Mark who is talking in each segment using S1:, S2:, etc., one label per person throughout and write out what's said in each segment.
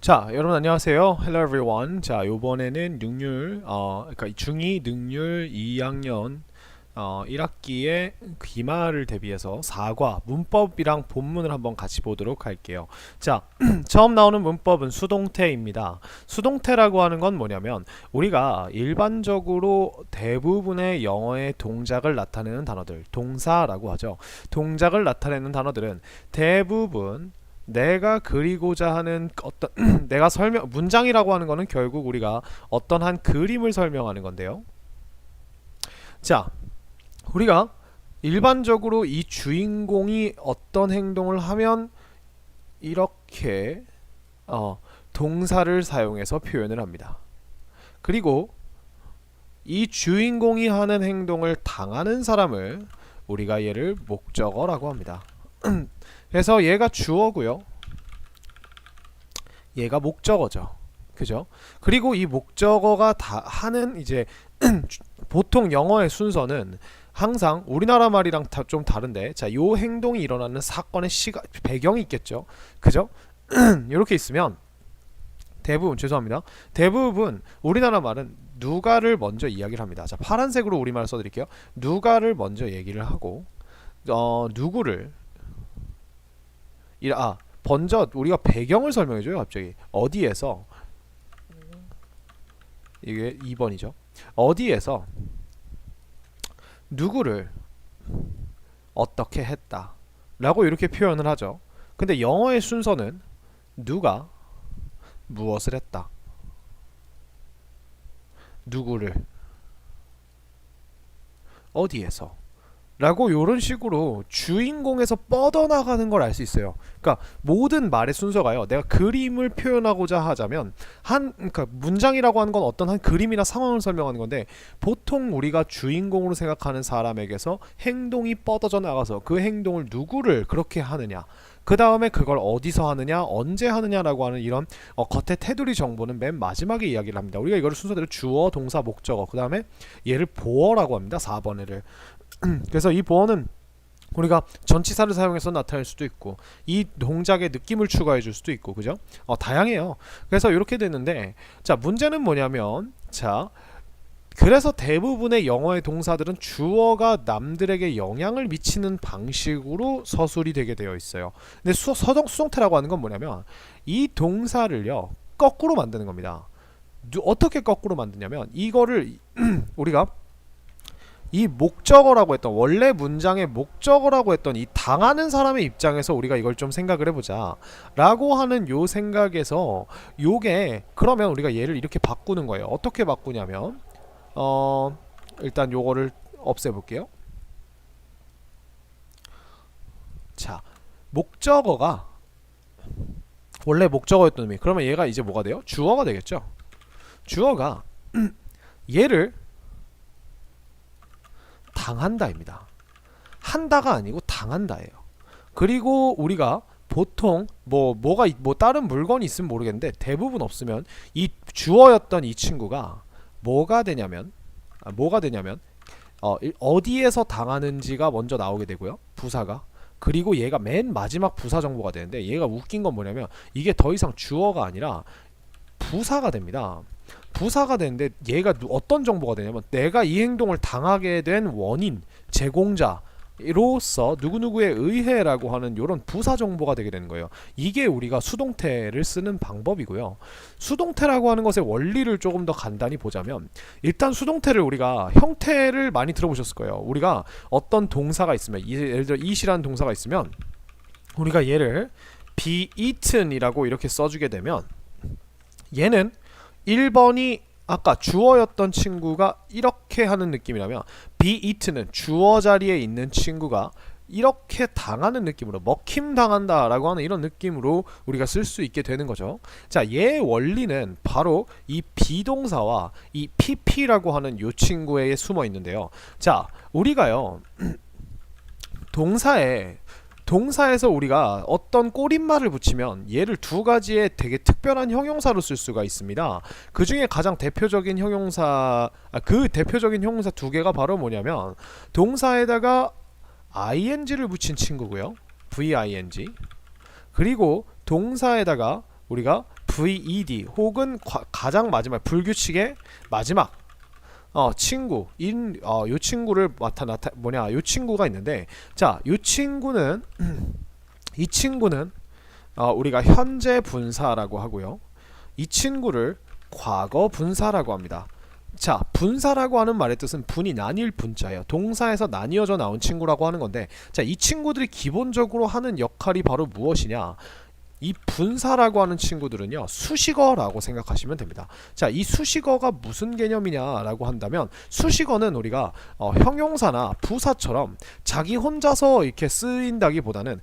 S1: 자, 여러분 안녕하세요. Hello everyone. 자, 요번에는 그러니까 중2 능률 2학년 1학기의 기말을 대비해서 사과, 문법이랑 본문을 한번 같이 보도록 할게요. 자, 처음 나오는 문법은 수동태입니다. 수동태라고 하는 건 뭐냐면 우리가 일반적으로 대부분의 영어의 동작을 나타내는 단어들, 동사라고 하죠. 동작을 나타내는 단어들은 대부분 내가 그리고자 하는 어떤 내가 문장이라고 하는 거는 결국 우리가 어떤 한 그림을 설명하는 건데요. 자, 우리가 일반적으로 이 주인공이 어떤 행동을 하면 이렇게 동사를 사용해서 표현을 합니다. 그리고 이 주인공이 하는 행동을 당하는 사람을 우리가 얘를 목적어라고 합니다. 그래서 얘가 주어고요. 얘가 목적어죠. 그죠? 그리고 이 목적어가 다 하는 이제 보통 영어의 순서는 항상 우리나라 말이랑 좀 다른데, 자, 요 행동이 일어나는 사건의 배경이 있겠죠. 그죠? 이렇게 있으면 대부분 우리나라 말은 누가를 먼저 이야기를 합니다. 자, 파란색으로 우리말 써드릴게요. 누가를 먼저 얘기를 하고 누구를 먼저 우리가 배경을 설명해줘요. 갑자기 어디에서, 이게 2번이죠. 어디에서 누구를 어떻게 했다 라고 이렇게 표현을 하죠. 근데 영어의 순서는 누가 무엇을 했다, 누구를 어디에서 라고 요런 식으로 주인공에서 뻗어나가는 걸 알 수 있어요. 그러니까 모든 말의 순서가요, 내가 그림을 표현하고자 하자면 그러니까 문장이라고 하는 건 어떤 한 그림이나 상황을 설명하는 건데, 보통 우리가 주인공으로 생각하는 사람에게서 행동이 뻗어져 나가서 그 행동을 누구를 그렇게 하느냐, 그 다음에 그걸 어디서 하느냐, 언제 하느냐라고 하는 이런 겉에 테두리 정보는 맨 마지막에 이야기를 합니다. 우리가 이거를 순서대로 주어, 동사, 목적어, 그 다음에 얘를 보어라고 합니다. 4번에를. 그래서 이 보어는 우리가 전치사를 사용해서 나타낼 수도 있고, 이 동작에 느낌을 추가해 줄 수도 있고, 그죠? 다양해요. 그래서 이렇게 됐는데, 자, 문제는 뭐냐면, 자, 그래서 대부분의 영어의 동사들은 주어가 남들에게 영향을 미치는 방식으로 서술이 되게 되어 있어요. 근데 수동태라고 하는 건 뭐냐면 이 동사를요 거꾸로 만드는 겁니다. 어떻게 거꾸로 만드냐면, 이거를 우리가 이 목적어라고 했던, 원래 문장의 목적어라고 했던 이 당하는 사람의 입장에서 우리가 이걸 좀 생각을 해보자 라고 하는 요 생각에서, 요게 그러면 우리가 얘를 이렇게 바꾸는 거예요. 어떻게 바꾸냐면 일단 요거를 없애볼게요. 자, 목적어가 원래 목적어였던 의미, 그러면 얘가 이제 뭐가 돼요? 주어가 되겠죠. 주어가 얘를 당한다입니다. 한다가 아니고 당한다예요. 그리고 우리가 보통 뭐가 다른 물건이 있으면 모르겠는데 대부분 없으면 이 주어였던 이 친구가 뭐가 되냐면 어디에서 당하는지가 먼저 나오게 되고요. 부사가. 그리고 얘가 맨 마지막 부사 정보가 되는데, 얘가 웃긴 건 뭐냐면 이게 더 이상 주어가 아니라 부사가 됩니다. 부사가 되는데 얘가 어떤 정보가 되냐면, 내가 이 행동을 당하게 된 원인, 제공자로서 누구누구에 의해라고 하는 이런 부사 정보가 되게 되는 거예요. 이게 우리가 수동태를 쓰는 방법이고요. 수동태라고 하는 것의 원리를 조금 더 간단히 보자면, 일단 수동태를 우리가 형태를 많이 들어보셨을 거예요. 우리가 어떤 동사가 있으면, 예를 들어 eat이라는 동사가 있으면 우리가 얘를 be eaten이라고 이렇게 써주게 되면, 얘는 1번이 아까 주어였던 친구가 이렇게 하는 느낌이라면, be eaten은 주어 자리에 있는 친구가 이렇게 당하는 느낌으로, 먹힘 당한다 라고 하는 이런 느낌으로 우리가 쓸 수 있게 되는 거죠. 자, 얘의 원리는 바로 이 비동사와 이 pp라고 하는 요 친구에 숨어 있는데요. 자, 우리가요 동사에서 우리가 어떤 꼬릿말을 붙이면 얘를 두 가지의 되게 특별한 형용사로 쓸 수가 있습니다. 그 중에 가장 대표적인 형용사, 그 대표적인 형용사 두 개가 바로 뭐냐면, 동사에다가 ing를 붙인 친구고요. VING. 그리고 동사에다가 우리가 VED 혹은 가장 마지막 불규칙의 마지막 친구 요 친구를 요 친구가 있는데, 자, 요 친구는 이 친구는 우리가 현재 분사라고 하고요. 이 친구를 과거 분사라고 합니다. 자, 분사라고 하는 말의 뜻은 분이 나뉠 분자예요. 동사에서 나뉘어져 나온 친구라고 하는 건데, 자, 이 친구들이 기본적으로 하는 역할이 바로 무엇이냐? 이 분사라고 하는 친구들은요, 수식어라고 생각하시면 됩니다. 자, 이 수식어가 무슨 개념이냐라고 한다면, 수식어는 우리가 형용사나 부사처럼 자기 혼자서 이렇게 쓰인다기보다는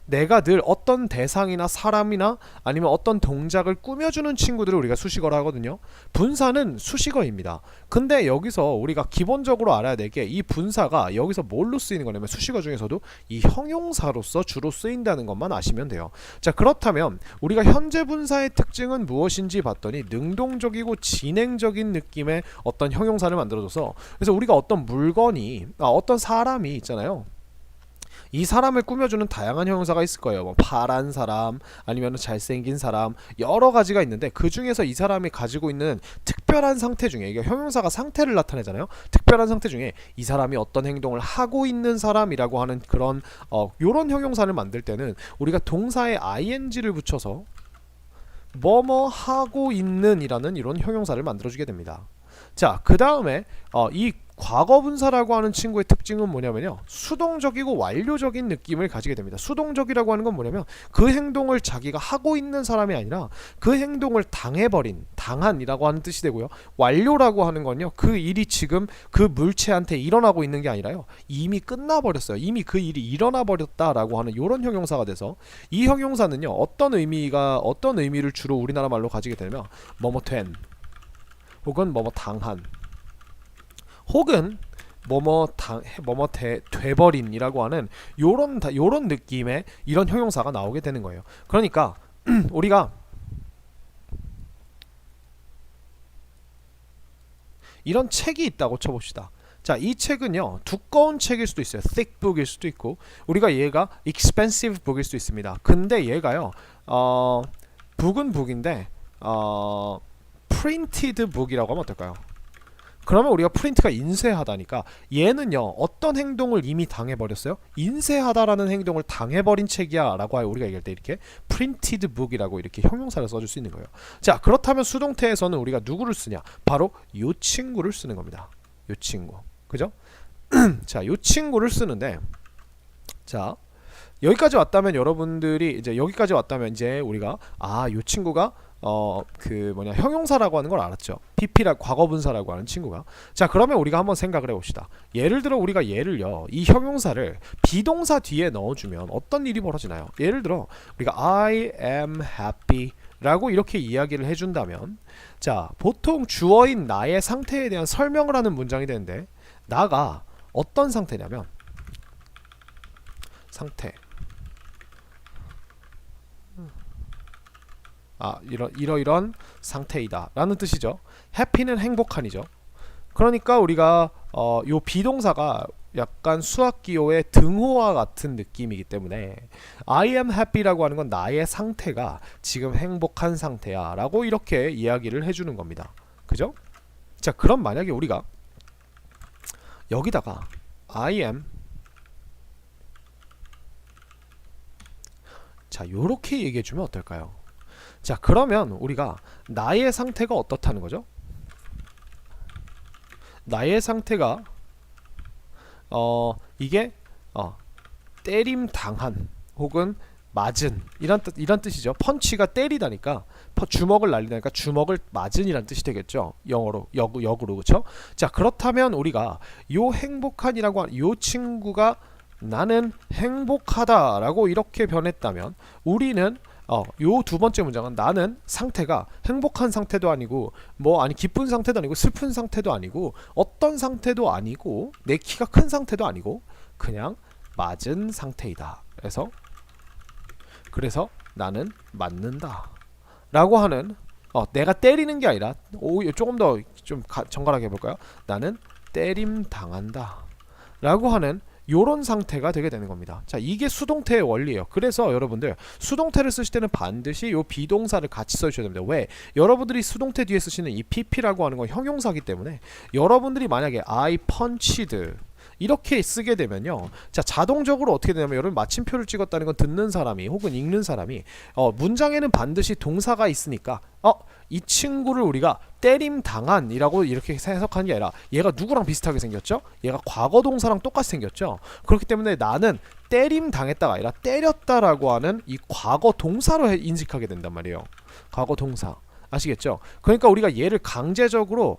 S1: 내가 늘 어떤 대상이나 사람이나 아니면 어떤 동작을 꾸며주는 친구들을 우리가 수식어라 하거든요. 분사는 수식어입니다. 근데 여기서 우리가 기본적으로 알아야 될 게, 이 분사가 여기서 뭘로 쓰이는 거냐면 수식어 중에서도 이 형용사로서 주로 쓰인다는 것만 아시면 돼요. 자, 그렇다면 우리가 현재 분사의 특징은 무엇인지 봤더니 능동적이고 진행적인 느낌의 어떤 형용사를 만들어줘서, 그래서 우리가 어떤 물건이 어떤 사람이 있잖아요. 이 사람을 꾸며주는 다양한 형용사가 있을 거예요. 뭐 파란 사람, 아니면 잘생긴 사람, 여러 가지가 있는데 그 중에서 이 사람이 가지고 있는 특별한 상태 중에, 이게 형용사가 상태를 나타내잖아요. 특별한 상태 중에 이 사람이 어떤 행동을 하고 있는 사람이라고 하는 그런 요런 형용사를 만들 때는 우리가 동사에 ing를 붙여서 뭐뭐 하고 있는 이라는 이런 형용사를 만들어주게 됩니다. 자, 그 다음에 이 과거분사라고 하는 친구의 특징은 뭐냐면요, 수동적이고 완료적인 느낌을 가지게 됩니다. 수동적이라고 하는 건 뭐냐면 그 행동을 자기가 하고 있는 사람이 아니라 그 행동을 당해버린, 당한이라고 하는 뜻이 되고요. 완료라고 하는 건요, 그 일이 지금 그 물체한테 일어나고 있는 게 아니라요, 이미 끝나버렸어요. 이미 그 일이 일어나버렸다라고 하는 이런 형용사가 돼서, 이 형용사는요, 어떤 의미를 주로 우리나라 말로 가지게 되면 뭐뭐 된, 혹은 뭐뭐 당한, 혹은 돼버린이라고 하는 요런 느낌의 이런 형용사가 나오게 되는 거예요. 그러니까 우리가 이런 책이 있다고 쳐봅시다. 자, 이 책은요, 두꺼운 책일 수도 있어요. thick book일 수도 있고, 우리가 얘가 expensive book일 수도 있습니다. 근데 얘가요, book은 book인데 printed book이라고 하면 어떨까요? 그러면 우리가 프린트가 인쇄하다니까, 얘는요, 어떤 행동을 이미 당해버렸어요? 인쇄하다라는 행동을 당해버린 책이야 라고 우리가 얘기할 때 이렇게 printed book이라고 이렇게 형용사를 써줄 수 있는 거예요. 자, 그렇다면 수동태에서는 우리가 누구를 쓰냐? 바로 요 친구를 쓰는 겁니다. 요 친구, 그죠? 자, 요 친구를 쓰는데, 자, 여기까지 왔다면 여러분들이 이제 우리가 요 친구가 형용사라고 하는 걸 알았죠. PP라 과거분사라고 하는 친구가. 자, 그러면 우리가 한번 생각을 해봅시다. 예를 들어 우리가 이 형용사를 비동사 뒤에 넣어주면 어떤 일이 벌어지나요? 예를 들어 우리가 I am happy 라고 이렇게 이야기를 해준다면, 자, 보통 주어인 나의 상태에 대한 설명을 하는 문장이 되는데, 나가 어떤 상태냐면 상태, 이런 상태이다 라는 뜻이죠. happy는 행복한이죠. 그러니까 우리가 요 비동사가 약간 수학기호의 등호와 같은 느낌이기 때문에 I am happy라고 하는 건 나의 상태가 지금 행복한 상태야 라고 이렇게 이야기를 해주는 겁니다. 그죠? 자, 그럼 만약에 우리가 여기다가 I am, 자, 요렇게 얘기해주면 어떨까요? 자, 그러면 우리가 나의 상태가 어떻다는 거죠? 나의 상태가 이게 때림 당한 혹은 맞은 이런 뜻이죠. 펀치가 때리다니까, 주먹을 날리다니까 주먹을 맞은 이란 뜻이 되겠죠. 영어로 역으로, 그렇죠? 자, 그렇다면 우리가 요 행복한이라고 하는 요 친구가 나는 행복하다라고 이렇게 변했다면, 우리는 요 두 번째 문장은 나는 상태가 행복한 상태도 아니고 기쁜 상태도 아니고 슬픈 상태도 아니고 어떤 상태도 아니고 내 키가 큰 상태도 아니고 그냥 맞은 상태이다. 그래서 나는 맞는다 라고 하는, 내가 때리는 게 아니라 조금 더 좀 정갈하게 해볼까요? 나는 때림 당한다 라고 하는 요런 상태가 되게 되는 겁니다. 자, 이게 수동태의 원리예요. 그래서 여러분들 수동태를 쓰실 때는 반드시 요 비동사를 같이 써주셔야 됩니다. 왜? 여러분들이 수동태 뒤에 쓰시는 이 pp라고 하는 건 형용사기 때문에 여러분들이 만약에 I punched 이렇게 쓰게 되면요, 자, 자동적으로 어떻게 되냐면 여러분 마침표를 찍었다는 건 듣는 사람이 혹은 읽는 사람이 문장에는 반드시 동사가 있으니까 이 친구를 우리가 때림 당한이라고 이렇게 해석하는 게 아니라 얘가 누구랑 비슷하게 생겼죠? 얘가 과거 동사랑 똑같이 생겼죠? 그렇기 때문에 나는 때림 당했다가 아니라 때렸다라고 하는 이 과거 동사로 인식하게 된단 말이에요. 과거 동사. 아시겠죠? 그러니까 우리가 얘를 강제적으로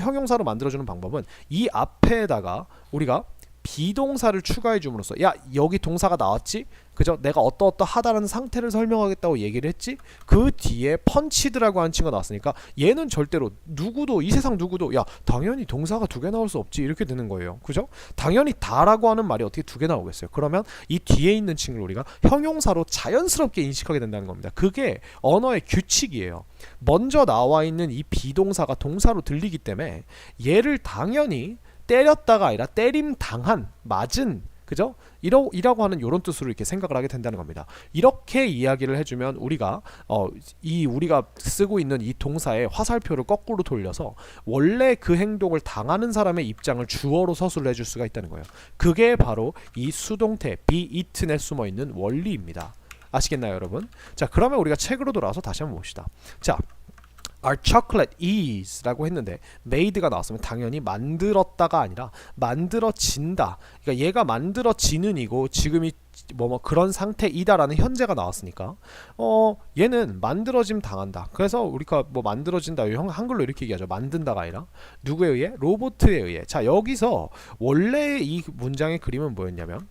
S1: 형용사로 만들어주는 방법은 이 앞에다가 우리가 비동사를 추가해 줌으로써, 야, 여기 동사가 나왔지? 그죠? 내가 어떠하다라는 상태를 설명하겠다고 얘기를 했지? 그 뒤에 펀치드라고 하는 친구가 나왔으니까 얘는 절대로 누구도, 이 세상 누구도, 야, 당연히 동사가 두 개 나올 수 없지, 이렇게 되는 거예요. 그죠? 당연히 다라고 하는 말이 어떻게 두 개 나오겠어요? 그러면 이 뒤에 있는 친구를 우리가 형용사로 자연스럽게 인식하게 된다는 겁니다. 그게 언어의 규칙이에요. 먼저 나와 있는 이 비동사가 동사로 들리기 때문에 얘를 당연히 때렸다가 아니라 때림 당한, 맞은, 그죠? 이라고 하는 이런 뜻으로 이렇게 생각을 하게 된다는 겁니다. 이렇게 이야기를 해주면 우리가 우리가 쓰고 있는 이 동사의 화살표를 거꾸로 돌려서 원래 그 행동을 당하는 사람의 입장을 주어로 서술을 해줄 수가 있다는 거예요. 그게 바로 이 수동태 be eaten에 숨어 있는 원리입니다. 아시겠나요, 여러분? 자, 그러면 우리가 책으로 돌아와서 다시 한번 봅시다. 자, Our chocolate is 라고 했는데 made가 나왔으면 당연히 만들었다가 아니라 만들어진다. 그러니까 얘가 만들어지는 이고 지금이 뭐 그런 상태이다라는 현재가 나왔으니까 얘는 만들어짐 당한다. 그래서 우리가 뭐 만들어진다, 한글로 이렇게 얘기하죠. 만든다가 아니라 누구에 의해? 로봇에 의해. 자, 여기서 원래 이 문장의 그림은 뭐였냐면,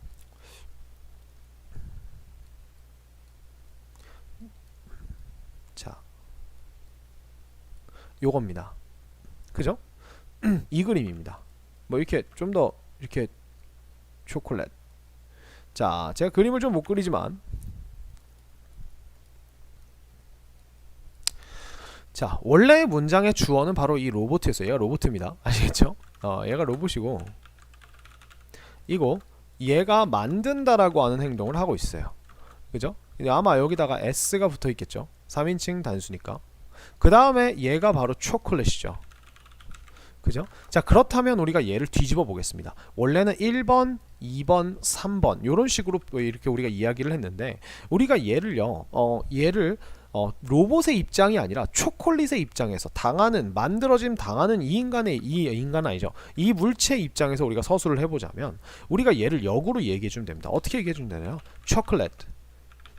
S1: 자, 요겁니다. 그죠? 이 그림입니다. 뭐 이렇게 좀 더 이렇게 초콜릿. 자, 제가 그림을 좀 못 그리지만, 자, 원래 문장의 주어는 바로 이 로봇이었어요. 얘가 로봇입니다. 아시겠죠? 얘가 로봇이고, 이거 얘가 만든다라고 하는 행동을 하고 있어요. 그죠? 아마 여기다가 s가 붙어 있겠죠. 3인칭 단수니까. 그 다음에 얘가 바로 초콜릿이죠. 그죠? 자, 그렇다면 우리가 얘를 뒤집어 보겠습니다. 원래는 1번, 2번, 3번 이런 식으로 이렇게 우리가 이야기를 했는데, 우리가 얘를요, 얘를 로봇의 입장이 아니라 초콜릿의 입장에서 만들어짐 당하는 이 인간 아니죠. 이 물체의 입장에서 우리가 서술을 해보자면 우리가 얘를 역으로 얘기해주면 됩니다. 어떻게 얘기해주면 되나요? 초콜릿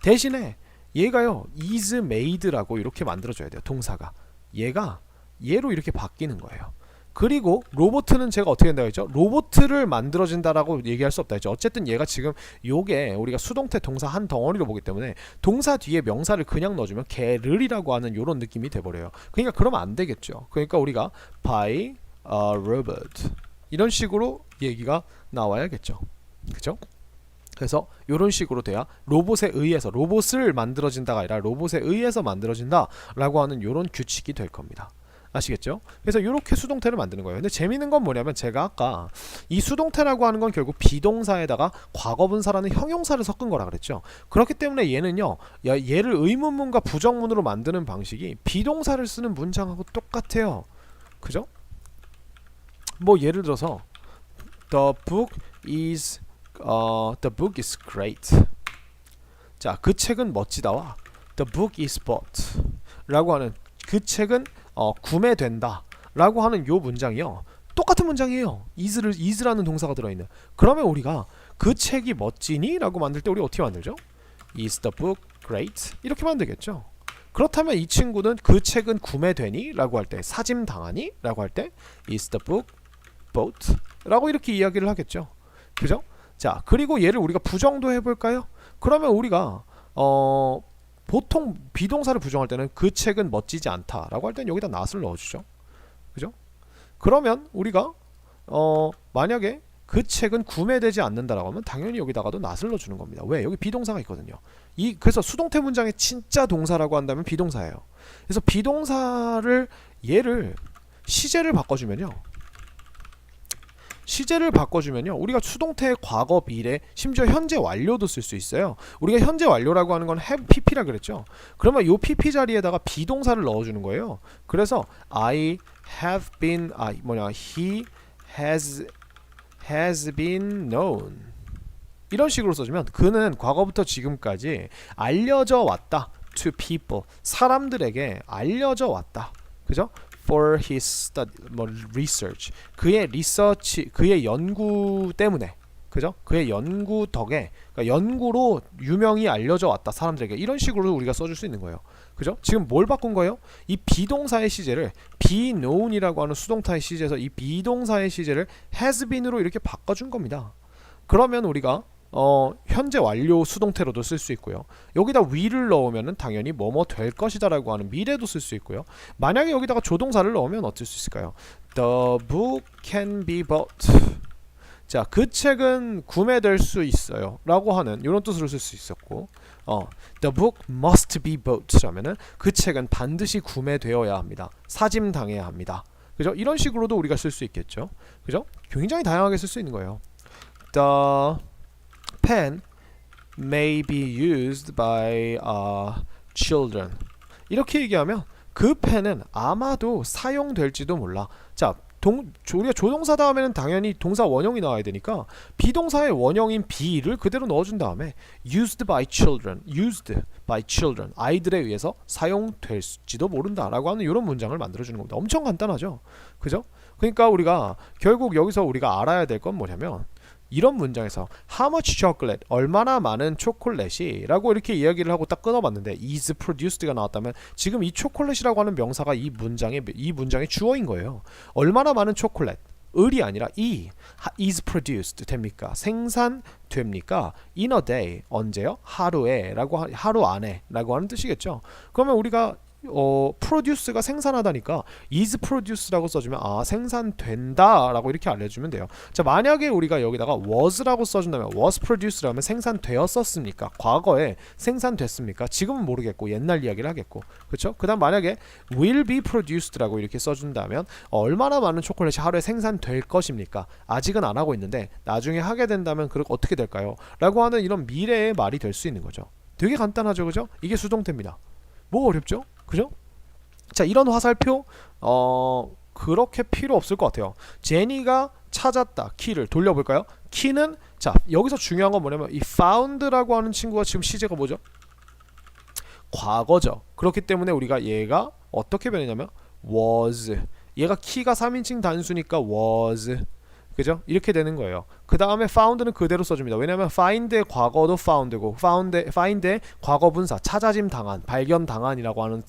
S1: 대신에 얘가요 is made라고 이렇게 만들어줘야 돼요. 동사가 얘가 얘로 이렇게 바뀌는 거예요. 그리고 로보트는 제가 어떻게 된다고 했죠? 로보트를 만들어진다라고 얘기할 수 없다 했죠. 어쨌든 얘가 지금 요게 우리가 수동태 동사 한 덩어리로 보기 때문에 동사 뒤에 명사를 그냥 넣어주면 게를이라고 하는 요런 느낌이 돼버려요. 그러니까 그러면 안 되겠죠. 그러니까 우리가 by a robot 이런 식으로 얘기가 나와야겠죠. 그죠? 그래서 이런 식으로 돼야 로봇에 의해서, 로봇을 만들어진다가 아니라 로봇에 의해서 만들어진다 라고 하는 이런 규칙이 될 겁니다. 아시겠죠? 그래서 이렇게 수동태를 만드는 거예요. 근데 재밌는 건 뭐냐면, 제가 아까 이 수동태라고 하는 건 결국 비동사에다가 과거분사라는 형용사를 섞은 거라 그랬죠. 그렇기 때문에 얘는요, 얘를 의문문과 부정문으로 만드는 방식이 비동사를 쓰는 문장하고 똑같아요. 그죠? 뭐 예를 들어서 The book is great. 자, 그 책은 멋지다와 The book is bought 라고 하는, 그 책은 구매된다 라고 하는 요 문장이요, 똑같은 문장이에요. is라는 동사가 들어있는. 그러면 우리가 그 책이 멋지니? 라고 만들 때 우리 어떻게 만들죠? Is the book great? 이렇게 만들겠죠. 그렇다면 이 친구는 그 책은 구매되니? 라고 할 때, 사짐 당하니? 라고 할 때 Is the book bought? 라고 이렇게 이야기를 하겠죠. 그죠? 자, 그리고 얘를 우리가 부정도 해볼까요? 그러면 우리가 보통 비동사를 부정할 때는 그 책은 멋지지 않다 라고 할 때는 여기다 not을 넣어주죠. 그죠? 그러면 우리가 만약에 그 책은 구매되지 않는다라고 하면 당연히 여기다가도 not을 넣어주는 겁니다. 왜? 여기 비동사가 있거든요. 그래서 수동태 문장의 진짜 동사라고 한다면 비동사예요. 그래서 비동사를, 얘를 시제를 바꿔주면요, 시제를 바꿔주면요 우리가 수동태 과거 미래 심지어 현재 완료도 쓸 수 있어요. 우리가 현재 완료라고 하는 건 have pp라 그랬죠. 그러면 요 pp 자리에다가 비동사를 넣어주는 거예요. 그래서 I have been he has been known 이런 식으로 써주면 그는 과거부터 지금까지 알려져 왔다. to people 사람들에게 알려져 왔다. 그죠? for his study, research 그의 리서치 그의 연구 때문에 그죠? 그의 연구 덕에 그러니까 연구로 유명히 알려져 왔다 사람들에게 이런 식으로 우리가 써줄 수 있는 거예요. 그죠? 지금 뭘 바꾼 거예요? 이 비동사의 시제를 be known이라고 하는 수동태의 시제에서 이 비동사의 시제를 has been으로 이렇게 바꿔준 겁니다. 그러면 우리가 현재 완료 수동태로도 쓸 수 있고요. 여기다 will을 넣으면 당연히 뭐뭐 될 것이다 라고 하는 미래도 쓸 수 있고요. 만약에 여기다가 조동사를 넣으면 어쩔 수 있을까요? The book can be bought. 자, 그 책은 구매될 수 있어요 라고 하는 이런 뜻으로 쓸 수 있었고 The book must be bought 라면은 그 책은 반드시 구매되어야 합니다. 사짐당해야 합니다. 그죠? 이런 식으로도 우리가 쓸 수 있겠죠. 그죠? 굉장히 다양하게 쓸 수 있는 거예요. The pen may be used by children 이렇게 얘기하면 그 펜은 아마도 사용될지도 몰라. 자, 우리가 조동사 다음에는 당연히 동사 원형이 나와야 되니까 비동사의 원형인 be를 그대로 넣어준 다음에 used by children 아이들에 의해서 사용될지도 모른다 라고 하는 이런 문장을 만들어주는 겁니다. 엄청 간단하죠. 그죠? 그러니까 우리가 결국 여기서 우리가 알아야 될 건 뭐냐면 이런 문장에서 how much chocolate 얼마나 많은 초콜릿이 라고 이렇게 이야기를 하고 딱 끊어봤는데 is produced가 나왔다면 지금 이 초콜릿이라고 하는 명사가 이 문장의 주어인 거예요. 얼마나 많은 초콜릿 을이 아니라 is produced 됩니까? 생산됩니까? in a day 언제요? 하루에 하루 안에 라고 하는 뜻이겠죠. 그러면 우리가 produce가 생산하다니까 is produce라고 써주면 생산된다 라고 이렇게 알려주면 돼요. 자, 만약에 우리가 여기다가 was라고 써준다면 was produce라면 생산되었었습니까? 과거에 생산됐습니까? 지금은 모르겠고 옛날 이야기를 하겠고 그렇죠? 그 다음 만약에 will be produced라고 이렇게 써준다면 얼마나 많은 초콜릿이 하루에 생산될 것입니까? 아직은 안 하고 있는데 나중에 하게 된다면 어떻게 될까요? 라고 하는 이런 미래의 말이 될 수 있는 거죠. 되게 간단하죠. 그죠? 이게 수동태입니다. 뭐 어렵죠? 그죠? 자, 이런 화살표 그렇게 필요 없을 것 같아요. 제니가 찾았다. 키를 돌려볼까요? 키는 자, 여기서 중요한 건 뭐냐면 이 found라고 하는 친구가 지금 시제가 뭐죠? 과거죠. 그렇기 때문에 우리가 얘가 어떻게 변했냐면 was 얘가 키가 3인칭 단수니까 was 그죠? 이렇게 되는 거예요. 그 다음에 found는 그대로 써줍니다. 왜냐면 find의 과거도 found고 find의 과거 분사 찾아짐 당한 발견 당한이라고 하는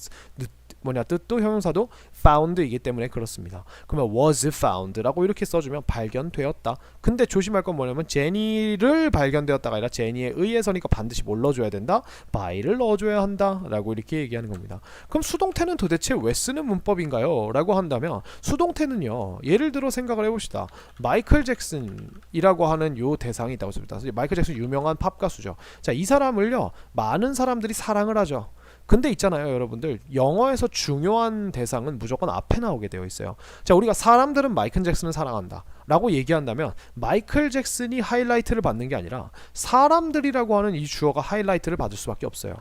S1: 뜻도 형용사도 found이기 때문에 그렇습니다. 그러면 was found라고 이렇게 써주면 발견되었다. 근데 조심할 건 뭐냐면 제니를 발견되었다가 아니라 제니에 의해서니까 반드시 뭘 넣어줘야 된다? by를 넣어줘야 한다 라고 이렇게 얘기하는 겁니다. 그럼 수동태는 도대체 왜 쓰는 문법인가요? 라고 한다면 수동태는요 예를 들어 생각을 해봅시다. 마이클 잭슨이라고 하는 요 대상이 있다고 했습니다. 마이클 잭슨 유명한 팝 가수죠. 자, 이 사람을요 많은 사람들이 사랑을 하죠. 근데 있잖아요 여러분들 영어에서 중요한 대상은 무조건 앞에 나오게 되어 있어요. 자, 우리가 사람들은 마이클 잭슨을 사랑한다 라고 얘기한다면 마이클 잭슨이 하이라이트를 받는 게 아니라 사람들이라고 하는 이 주어가 하이라이트를 받을 수밖에 없어요.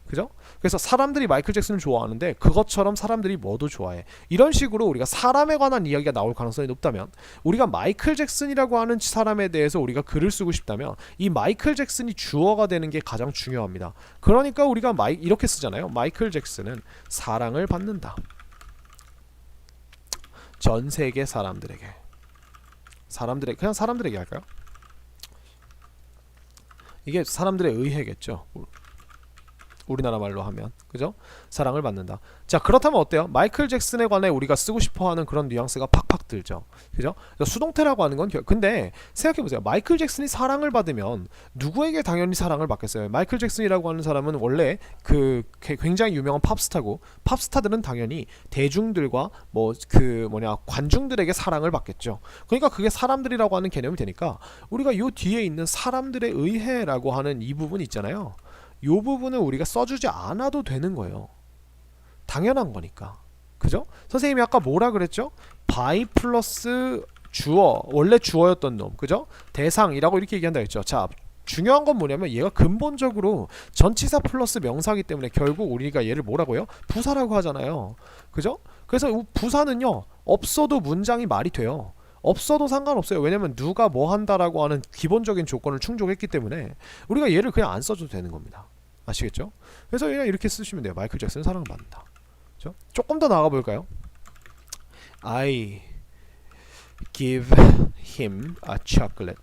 S1: 그죠? 그래서 사람들이 마이클 잭슨을 좋아하는데 그것처럼 사람들이 뭐도 좋아해. 이런 식으로 우리가 사람에 관한 이야기가 나올 가능성이 높다면 우리가 마이클 잭슨이라고 하는 사람에 대해서 우리가 글을 쓰고 싶다면 이 마이클 잭슨이 주어가 되는 게 가장 중요합니다. 그러니까 우리가 이렇게 쓰잖아요. 마이클 잭슨은 사랑을 받는다. 전 세계 사람들에게 그냥 사람들에게 할까요? 이게 사람들에 의해겠죠. 우리나라 말로 하면 그죠? 사랑을 받는다. 자, 그렇다면 어때요? 마이클 잭슨에 관해 우리가 쓰고 싶어하는 그런 뉘앙스가 팍팍 들죠. 그죠? 수동태라고 하는 건 근데 생각해보세요. 마이클 잭슨이 사랑을 받으면 누구에게 당연히 사랑을 받겠어요? 마이클 잭슨이라고 하는 사람은 원래 굉장히 유명한 팝스타고 팝스타들은 당연히 대중들과 관중들에게 사랑을 받겠죠. 그러니까 그게 사람들이라고 하는 개념이 되니까 우리가 요 뒤에 있는 사람들에 의해라고 하는 이 부분 있잖아요. 요 부분을 우리가 써주지 않아도 되는 거예요. 당연한 거니까. 그죠? 선생님이 아까 뭐라 그랬죠? by 플러스 주어, 원래 주어였던 놈, 그죠? 대상이라고 이렇게 얘기한다 했죠. 자, 중요한 건 뭐냐면 얘가 근본적으로 전치사 플러스 명사기 때문에 결국 우리가 얘를 뭐라고요? 부사라고 하잖아요. 그죠? 그래서 부사는요, 없어도 문장이 말이 돼요. 없어도 상관없어요. 왜냐면 누가 뭐 한다라고 하는 기본적인 조건을 충족했기 때문에 우리가 얘를 그냥 안 써줘도 되는 겁니다. 아시겠죠? 그래서 그냥 이렇게 쓰시면 돼요. 마이클 잭슨 사랑받는다. 그죠? 조금 더 나가 볼까요? I give him a chocolate.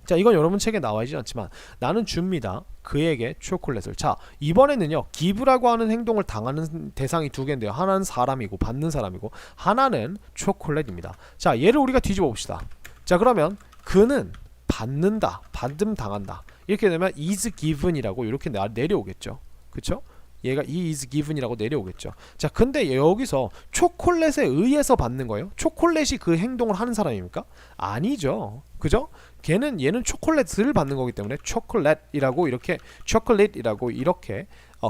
S1: 자, 이건 여러분 책에 나와 있지 않지만 나는 줍니다. 그에게 초콜릿을. 자, 이번에는요. give라고 하는 행동을 당하는 대상이 두 개인데요. 하나는 사람이고 받는 사람이고 하나는 초콜릿입니다. 자, 얘를 우리가 뒤집어 봅시다. 자, 그러면 그는 받는다. 받음 당한다. 이렇게 되면 is given이라고 이렇게 내려오겠죠. 그쵸? 얘가 he is given이라고 내려오겠죠. 자, 근데 여기서 초콜릿에 의해서 받는 거예요. 초콜릿이 그 행동을 하는 사람입니까? 아니죠. 그죠? 얘는 초콜릿을 받는 거기 때문에 초콜릿이라고 이렇게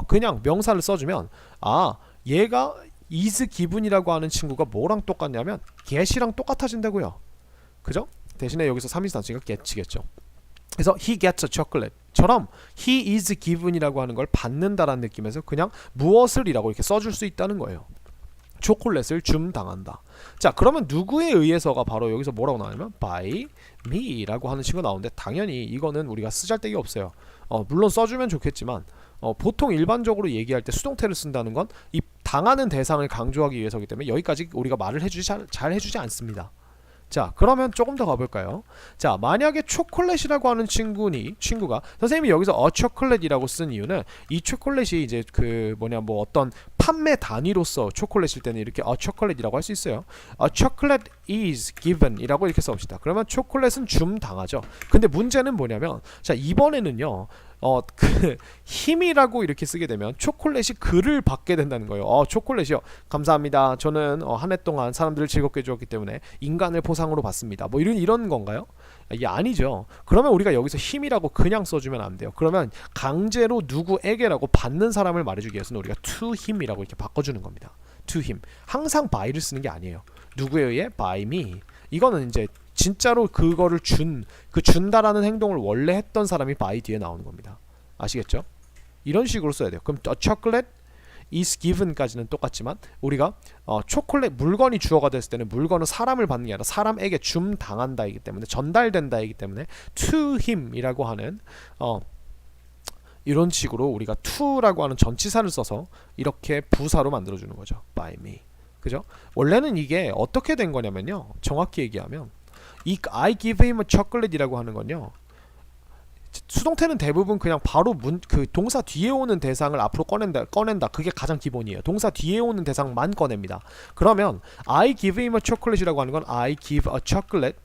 S1: 그냥 명사를 써주면 얘가 is given이라고 하는 친구가 뭐랑 똑같냐면 get이랑 똑같아진다고요. 그죠? 대신에 여기서 3인칭 단수니까 get이겠죠. 그래서 he gets a chocolate 처럼 he is given이라고 하는 걸 받는다라는 느낌에서 그냥 무엇을이라고 이렇게 써줄 수 있다는 거예요. 초콜릿을 당한다. 자, 그러면 누구에 의해서가 바로 여기서 뭐라고 나오냐면 by me라고 하는 친구가 나오는데 당연히 이거는 우리가 쓰잘데기 없어요. 물론 써주면 좋겠지만 보통 일반적으로 얘기할 때 수동태를 쓴다는 건 이 당하는 대상을 강조하기 위해서이기 때문에 여기까지 우리가 말을 잘 해주지 않습니다. 자, 그러면 조금 더 가볼까요? 자, 만약에 초콜릿이라고 하는 친구가 선생님이 여기서 chocolatei라고 쓴 이유는 이 초콜릿이 이제 뭐 어떤 판매 단위로서 초콜릿일 때는 이렇게 chocolate이라고 할 수 있어요. chocolate is given 이라고 이렇게 써봅시다. 그러면 초콜릿은 당하죠. 근데 문제는 뭐냐면 자, 이번에는요. 힘이라고 이렇게 쓰게 되면 초콜릿이 그를 받게 된다는 거예요. 초콜릿이요. 감사합니다. 저는 한 해 동안 사람들을 즐겁게 해주었기 때문에 인간을 보상으로 받습니다. 뭐 이런 건가요? 이게 아니죠. 그러면 우리가 여기서 힘이라고 그냥 써주면 안 돼요. 그러면 강제로 누구에게라고 받는 사람을 말해주기 위해서는 우리가 to him이라고 이렇게 바꿔주는 겁니다. to him. 항상 by를 쓰는 게 아니에요. 누구에 의해? by me. 이거는 이제 진짜로 그거를 준다라는 행동을 원래 했던 사람이 by 뒤에 나오는 겁니다. 아시겠죠? 이런 식으로 써야 돼요. 그럼 chocolate is given까지는 똑같지만 우리가 초콜릿 물건이 주어가 됐을 때는 물건은 사람을 받는 게 아니라 사람에게 당한다이기 때문에 전달된다이기 때문에 to him이라고 하는 이런 식으로 우리가 to라고 하는 전치사를 써서 이렇게 부사로 만들어주는 거죠. by me. 그죠? 원래는 이게 어떻게 된 거냐면요. 정확히 얘기하면 이 I give him a chocolate이라고 하는 건요. 수동태는 대부분 그냥 바로 동사 뒤에 오는 대상을 앞으로 꺼낸다. 그게 가장 기본이에요. 동사 뒤에 오는 대상만 꺼냅니다. 그러면 I give him a chocolate이라고 하는 건 I give a chocolate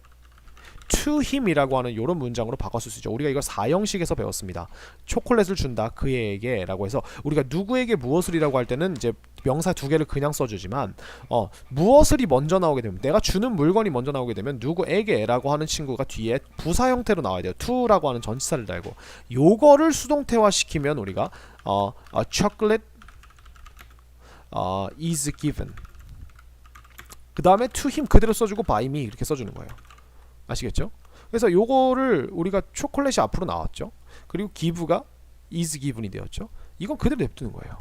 S1: to him이라고 하는 이런 문장으로 바꿨을 수 있죠. 우리가 이걸 4형식에서 배웠습니다. 초콜릿을 준다 그에게 라고 해서 우리가 누구에게 무엇을이라고 할 때는 이제 명사 두 개를 그냥 써주지만 무엇을이 먼저 나오게 되면 내가 주는 물건이 먼저 나오게 되면 누구에게 라고 하는 친구가 뒤에 부사 형태로 나와야 돼요. to라고 하는 전치사를 달고 요거를 수동태화 시키면 우리가 a chocolate is given 그 다음에 to him 그대로 써주고 by me 이렇게 써주는 거예요. 아시겠죠? 그래서 요거를 우리가 초콜릿이 앞으로 나왔죠. 그리고 give가 is given이 되었죠. 이건 그대로 냅두는 거예요.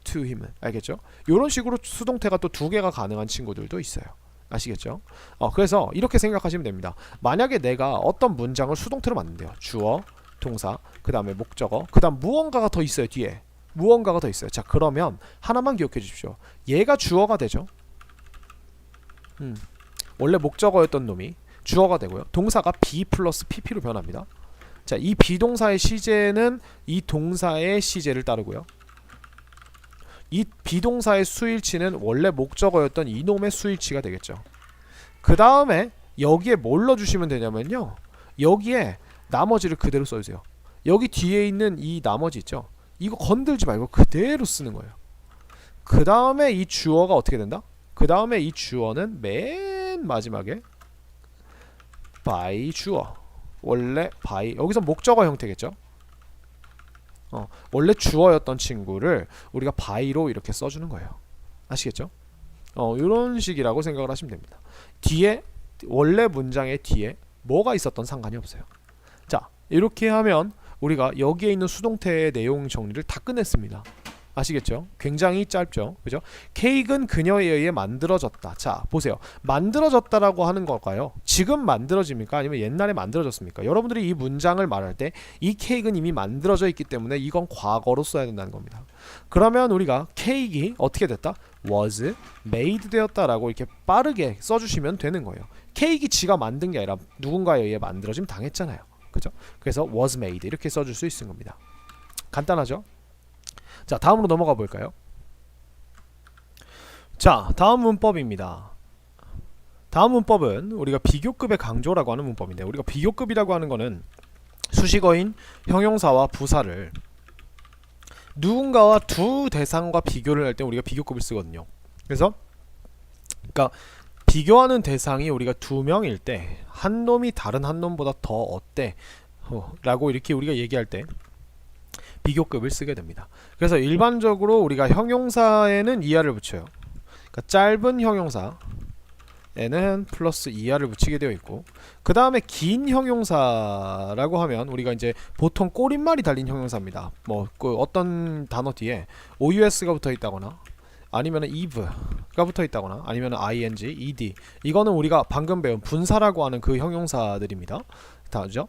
S1: to him은. 알겠죠? 요런 식으로 수동태가 또 두 개가 가능한 친구들도 있어요. 아시겠죠? 그래서 이렇게 생각하시면 됩니다. 만약에 내가 어떤 문장을 수동태로 만든대요. 주어, 동사, 그 다음에 목적어, 그 다음 무언가가 더 있어요. 뒤에 무언가가 더 있어요. 자, 그러면 하나만 기억해 주십시오. 얘가 주어가 되죠. 원래 목적어였던 놈이 주어가 되고요. 동사가 be 플러스 pp로 변합니다. 자, 이 비동사의 시제는 이 동사의 시제를 따르고요. 이 비동사의 수일치는 원래 목적어였던 이놈의 수일치가 되겠죠. 그 다음에 여기에 뭘 넣어주시면 되냐면요. 여기에 나머지를 그대로 써주세요. 여기 뒤에 있는 이 나머지 있죠. 이거 건들지 말고 그대로 쓰는 거예요. 그 다음에 이 주어가 어떻게 된다? 그 다음에 이 주어는 맨 마지막에 by 주어 원래 by 여기서 목적어 형태겠죠. 원래 주어였던 친구를 우리가 by로 이렇게 써주는 거예요. 아시겠죠? 이런 식이라고 생각을 하시면 됩니다. 뒤에 원래 문장의 뒤에 뭐가 있었던 상관이 없어요. 자, 이렇게 하면 우리가 여기에 있는 수동태의 내용 정리를 다 끝냈습니다. 아시겠죠? 굉장히 짧죠? 그죠? 케이크는 그녀에 의해 만들어졌다. 자, 보세요. 만들어졌다라고 하는 걸까요? 지금 만들어집니까? 아니면 옛날에 만들어졌습니까? 여러분들이 이 문장을 말할 때 이 케이크는 이미 만들어져 있기 때문에 이건 과거로 써야 된다는 겁니다. 그러면 우리가 케이크가 어떻게 됐다? was made 되었다라고 이렇게 빠르게 써주시면 되는 거예요. 케이크가 지가 만든 게 아니라 누군가에 의해 만들어짐 당했잖아요. 그죠? 그래서 was made 이렇게 써줄 수 있는 겁니다. 간단하죠? 자, 다음으로 넘어가 볼까요? 자, 다음 문법입니다. 다음 문법은 우리가 비교급의 강조라고 하는 문법인데, 우리가 비교급이라고 하는 거는 수식어인 형용사와 부사를 누군가와 두 대상과 비교를 할 때 우리가 비교급을 쓰거든요. 그래서 그러니까 비교하는 대상이 우리가 두 명일 때 한 놈이 다른 한 놈보다 더 어때? 라고 이렇게 우리가 얘기할 때 비교급을 쓰게 됩니다. 그래서 일반적으로 우리가 형용사에는 이하를 붙여요. 그러니까 짧은 형용사에는 플러스 이하를 붙이게 되어 있고, 그 다음에 긴 형용사라고 하면 우리가 이제 보통 꼬릿말이 달린 형용사입니다. 뭐 그 어떤 단어 뒤에 OUS가 붙어 있다거나 아니면 eve가 붙어 있다거나 아니면 ing, ed, 이거는 우리가 방금 배운 분사라고 하는 그 형용사들입니다. 다죠?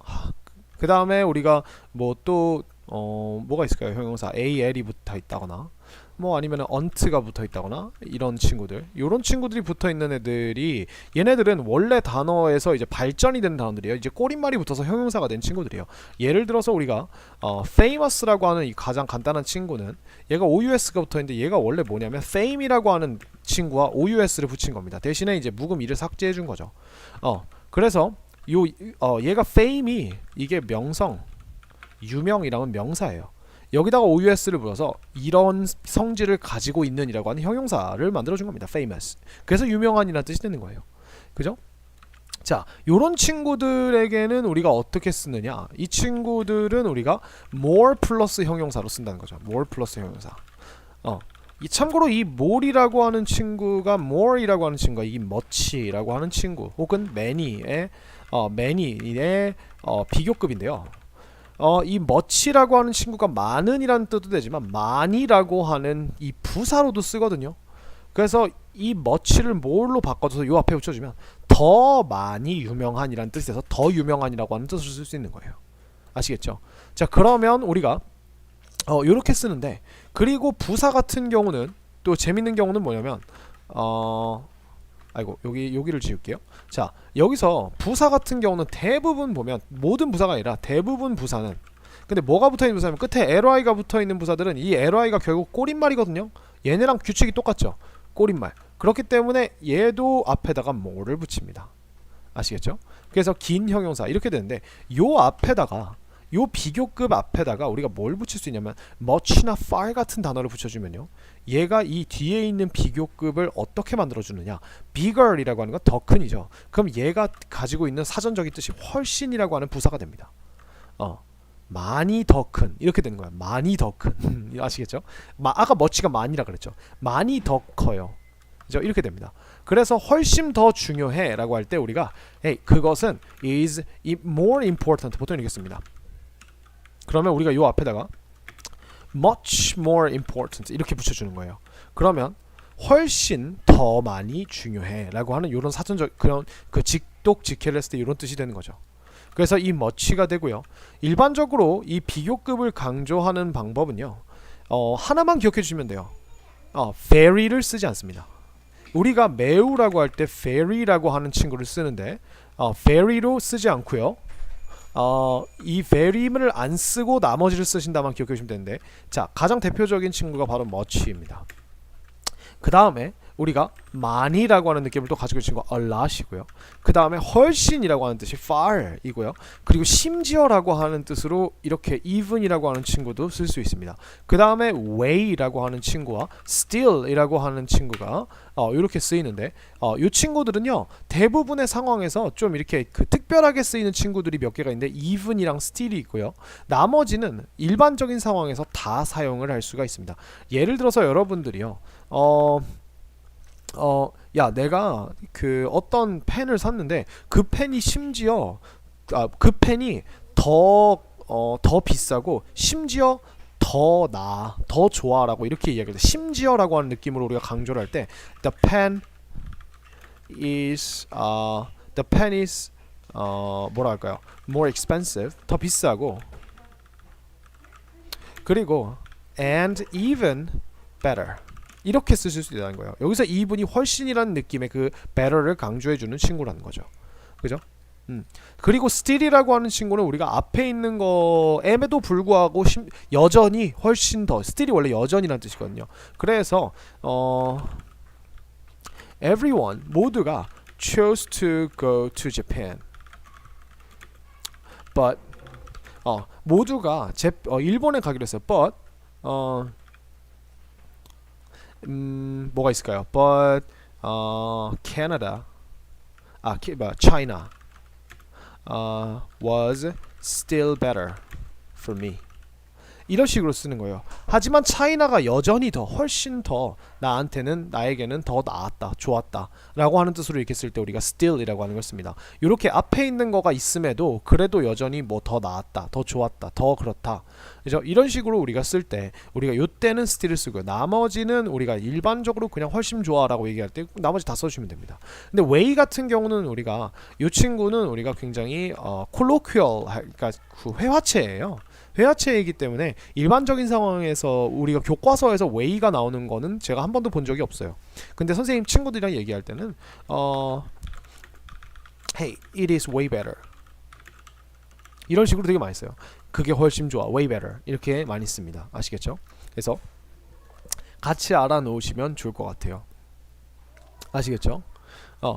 S1: 그 다음에 우리가 뭐 또 뭐가 있을까요? 형용사 al이 붙어 있다거나 뭐 아니면 ont가 붙어 있다거나 이런 친구들, 이런 친구들이 붙어 있는 애들이, 얘네들은 원래 단어에서 이제 발전이 된 단어들이에요. 이제 꼬릿말이 붙어서 형용사가 된 친구들이에요. 예를 들어서 우리가 famous라고 하는 이 가장 간단한 친구는 얘가 OUS가 붙어 있는데 얘가 원래 뭐냐면 fame이라고 하는 친구와 OUS를 붙인 겁니다. 대신에 이제 묵음 이를 삭제해 준 거죠. 그래서 얘가 fame이 이게 명성, 유명이라는 명사예요. 여기다가 OUS를 불어서 이런 성질을 가지고 있는이라고 하는 형용사를 만들어준 겁니다. famous. 그래서 유명한이라는 뜻이 되는 거예요. 그죠? 자, 요런 친구들에게는 우리가 어떻게 쓰느냐? 이 친구들은 우리가 more 플러스 형용사로 쓴다는 거죠. more 플러스 형용사. 참고로 이 more이라고 하는 친구가 more이라고 하는 친구가 이 much이라고 하는 친구 혹은 many의 비교급인데요. 이 much이라고 하는 친구가 많은이라는 뜻도 되지만 많이라고 하는 이 부사로도 쓰거든요. 그래서 이 much를 more로 바꿔줘서 요 앞에 붙여주면 더 많이 유명한이라는 뜻에서 더 유명한이라고 하는 뜻을 쓸 수 있는 거예요. 아시겠죠? 자, 그러면 우리가 요렇게 쓰는데, 그리고 부사 같은 경우는 또 재밌는 경우는 뭐냐면 아이고 여기를 지울게요. 자, 여기서 부사 같은 경우는 대부분 보면, 모든 부사가 아니라 대부분 부사는, 근데 뭐가 붙어있는 부사면 끝에 ly가 붙어있는 부사들은 이 ly가 결국 꼬릿말이거든요. 얘네랑 규칙이 똑같죠. 꼬릿말. 그렇기 때문에 얘도 앞에다가 more를 붙입니다. 아시겠죠? 그래서 긴 형용사 이렇게 되는데, 요 앞에다가 요 비교급 앞에다가 우리가 뭘 붙일 수 있냐면 much나 far 같은 단어를 붙여주면요, 얘가 이 뒤에 있는 비교급을 어떻게 만들어주느냐, bigger이라고 하는 건 더 큰이죠. 그럼 얘가 가지고 있는 사전적인 뜻이 훨씬이라고 하는 부사가 됩니다. 많이 더 큰, 이렇게 되는 거야. 많이 더 큰. 아시겠죠? 아까 much가 많이라 그랬죠. 많이 더 커요. 그죠? 이렇게 됩니다. 그래서 훨씬 더 중요해 라고 할 때 우리가 그것은 is more important, 보통 이렇게 씁니다. 그러면 우리가 요 앞에다가 much more important 이렇게 붙여주는 거예요. 그러면 훨씬 더 많이 중요해 라고 하는 요런 사전적 그런 그 직독 직해를 했을 때 이런 뜻이 되는 거죠. 그래서 이 much가 되고요. 일반적으로 이 비교급을 강조하는 방법은요, 하나만 기억해 주시면 돼요. very를 쓰지 않습니다. 우리가 매우라고 할 때 very라고 하는 친구를 쓰는데 very로 쓰지 않고요, 이 very를 안 쓰고 나머지를 쓰신다만 기억해 주시면 되는데, 자, 가장 대표적인 친구가 바로 much입니다. 그 다음에 우리가 많이라고 하는 느낌을 또 가지고 있는 친구가 a lot이고요. 그 다음에 훨씬이라고 하는 뜻이 far이고요. 그리고 심지어라고 하는 뜻으로 이렇게 even이라고 하는 친구도 쓸 수 있습니다. 그 다음에 way라고 하는 친구와 still이라고 하는 친구가 이렇게 쓰이는데, 이 친구들은요 대부분의 상황에서 좀 이렇게 그 특별하게 쓰이는 친구들이 몇 개가 있는데 even이랑 still이 있고요. 나머지는 일반적인 상황에서 다 사용을 할 수가 있습니다. 예를 들어서 여러분들이요 야, 내가 그 어떤 펜을 샀는데 그 펜이 심지어 그 펜이 더 비싸고 심지어 더 나아, 더 좋아라고 이렇게 이야기를 해. 심지어라고 하는 느낌으로 우리가 강조를 할 때 the pen is 뭐라 할까요? more expensive, 더 비싸고, 그리고 and even better 이렇게 쓰실 수 있다는 거예요. 여기서 even이 훨씬이라는 느낌의 그 better를 강조해주는 친구라는 거죠. 그죠? 그리고 still이라고 하는 친구는 우리가 앞에 있는 거에도 불구하고 여전히 훨씬 더, still이 원래 여전이라는 뜻이거든요. 그래서 everyone 모두가 chose to go to Japan, but 모두가 일본에 가기로 했어요. but 뭐가 있을까요? but Canada, China was still better for me. 이런 식으로 쓰는 거예요. 하지만 차이나가 여전히 더, 훨씬 더 나에게는 더 나았다, 좋았다 라고 하는 뜻으로 이렇게 쓸 때 우리가 still이라고 하는 걸 씁니다. 이렇게 앞에 있는 거가 있음에도 그래도 여전히 뭐 더 나았다, 더 좋았다, 더 그렇다, 그죠? 이런 식으로 우리가 쓸 때 우리가 요때는 still을 쓰고요. 나머지는 우리가 일반적으로 그냥 훨씬 좋아라고 얘기할 때 나머지 다 써주시면 됩니다. 근데 way 같은 경우는 우리가 요 친구는 우리가 굉장히 colloquial, 그러니까 그 회화체예요. 회화체이기 때문에 일반적인 상황에서 우리가 교과서에서 way가 나오는 거는 제가 한 번도 본 적이 없어요. 근데 선생님 친구들이랑 얘기할 때는 hey, it is way better 이런 식으로 되게 많이 써요. 그게 훨씬 좋아, way better 이렇게 많이 씁니다. 아시겠죠? 그래서 같이 알아놓으시면 좋을 것 같아요. 아시겠죠?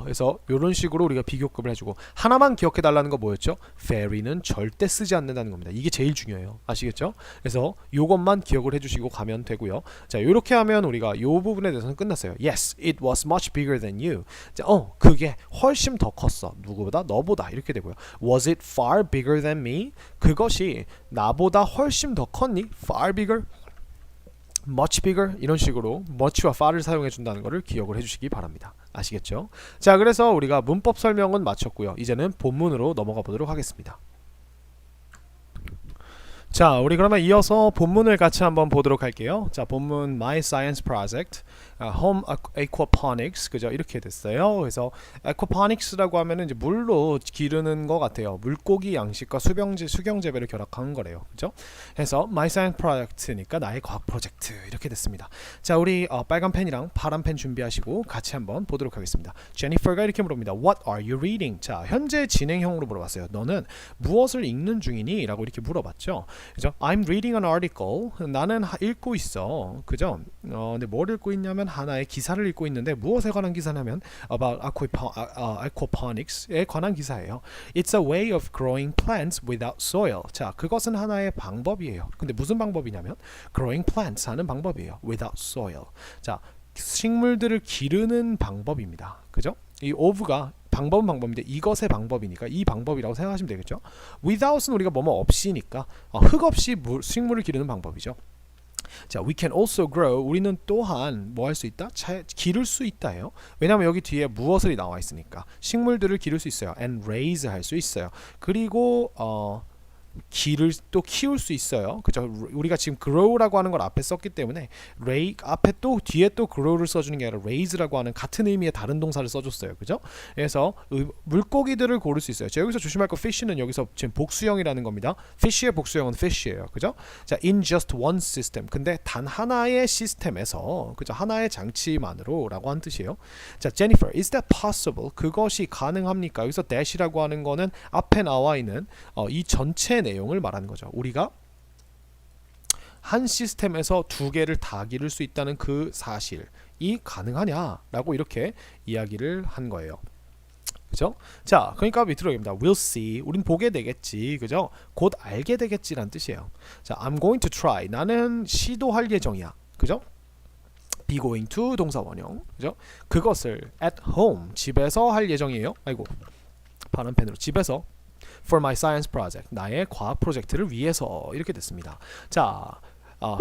S1: 그래서 이런 식으로 우리가 비교급을 해주고, 하나만 기억해 달라는 거 뭐였죠? very는 절대 쓰지 않는다는 겁니다. 이게 제일 중요해요. 아시겠죠? 그래서 이것만 기억을 해주시고 가면 되고요. 자, 이렇게 하면 우리가 이 부분에 대해서는 끝났어요. Yes, it was much bigger than you. 자, 그게 훨씬 더 컸어. 누구보다? 너보다. 이렇게 되고요. Was it far bigger than me? 그것이 나보다 훨씬 더 컸니? Far bigger? much bigger? 이런 식으로 much와 far를 사용해 준다는 것을 기억을 해주시기 바랍니다. 아시겠죠? 자, 그래서 우리가 문법 설명은 마쳤고요. 이제는 본문으로 넘어가 보도록 하겠습니다. 자, 우리 그러면 이어서 본문을 같이 한번 보도록 할게요. 자, 본문 My Science Project, Home Aquaponics, 그죠? 이렇게 됐어요. 그래서 aquaponics라고 하면은 이제 물로 기르는 것 같아요. 물고기 양식과 수경 재배를 결합한 거래요. 그죠? 그래서 My Science Project니까 나의 과학 프로젝트 이렇게 됐습니다. 자, 우리 빨간 펜이랑 파란 펜 준비하시고 같이 한번 보도록 하겠습니다. 제니퍼가 이렇게 물어봅니다. What are you reading? 자, 현재 진행형으로 물어봤어요. 너는 무엇을 읽는 중이니? 라고 이렇게 물어봤죠. 그죠? I'm reading an article. 나는 읽고 있어. 그죠? 근데 뭘 읽고 있냐면 하나의 기사를 읽고 있는데 무엇에 관한 기사냐면 about aquaponics에 관한 기사예요. It's a way of growing plants without soil. 자, 그것은 하나의 방법이에요. 근데 무슨 방법이냐면 growing plants 하는 방법이에요. without soil. 자, 식물들을 기르는 방법입니다. 그죠? 이 of가 방법은 방법인데 이것의 방법이니까 이 방법이라고 생각하시면 되겠죠. without은 우리가 뭐뭐 없이니까 흙 없이 식물을 기르는 방법이죠. 자, we can also grow. 우리는 또한 뭐 할 수 있다? 기를 수 있다예요. 왜냐하면 여기 뒤에 무엇을 나와 있으니까 식물들을 기를 수 있어요. and raise 할 수 있어요. 그리고 기를 또 키울 수 있어요. 그죠? 우리가 지금 grow라고 하는 걸 앞에 썼기 때문에 앞에 또 뒤에 또 grow를 써주는 게 아니라 raise라고 하는 같은 의미의 다른 동사를 써줬어요. 그죠? 그래서 물고기들을 고를 수 있어요. 자, 여기서 조심할 거 fish는 여기서 지금 복수형이라는 겁니다. fish의 복수형은 fish예요. 그죠? 자, in just one system. 근데 단 하나의 시스템에서, 그죠? 하나의 장치만으로라고 한 뜻이에요. 자, Jennifer, is that possible? 그것이 가능합니까? 여기서 that이라고 하는 거는 앞에 나와 있는 이 전체 내용을 말하는 거죠. 우리가 한 시스템에서 두 개를 다 기를 수 있다는 그 사실이 가능하냐라고 이렇게 이야기를 한 거예요. 그죠? 자, 그러니까 밑으로 얘기합니다. We'll see. 우린 보게 되겠지. 그죠? 곧 알게 되겠지라는 뜻이에요. 자, I'm going to try. 나는 시도할 예정이야. 그죠? be going to 동사 원형. 그죠? 그것을 at home 집에서 할 예정이에요. 아이고. 파란 펜으로 집에서 for my science project 나의 과학 프로젝트를 위해서 이렇게 됐습니다. 자,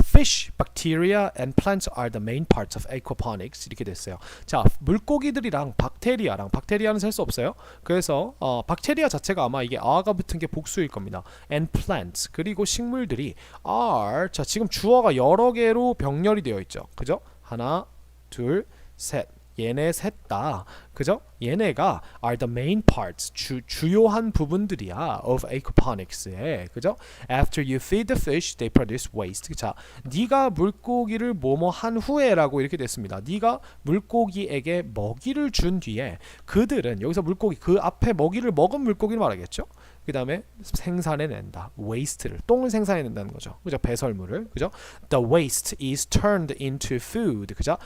S1: fish, bacteria, and plants are the main parts of aquaponics 이렇게 됐어요. 자, 물고기들이랑 박테리아는 셀 수 없어요. 그래서 박테리아 자체가 아마 이게 are가 붙은 게 복수일 겁니다. and plants 그리고 식물들이 are 자 지금 주어가 여러 개로 병렬이 되어 있죠. 그죠? 하나, 둘, 셋. 얘네 셋 다 그죠? 얘네가 are the main parts 주요한 부분들이야 of aquaponics에 그죠? After you feed the fish, they produce waste. 자, 네가 물고기를 뭐뭐 한 후에라고 이렇게 됐습니다. 네가 물고기에게 먹이를 준 뒤에 그들은 여기서 물고기 그 앞에 먹이를 먹은 물고기를 말하겠죠? 그 다음에 생산해낸다. waste를 똥을 생산해낸다는 거죠. 그죠? 배설물을 그죠? The waste is turned into food. 그죠?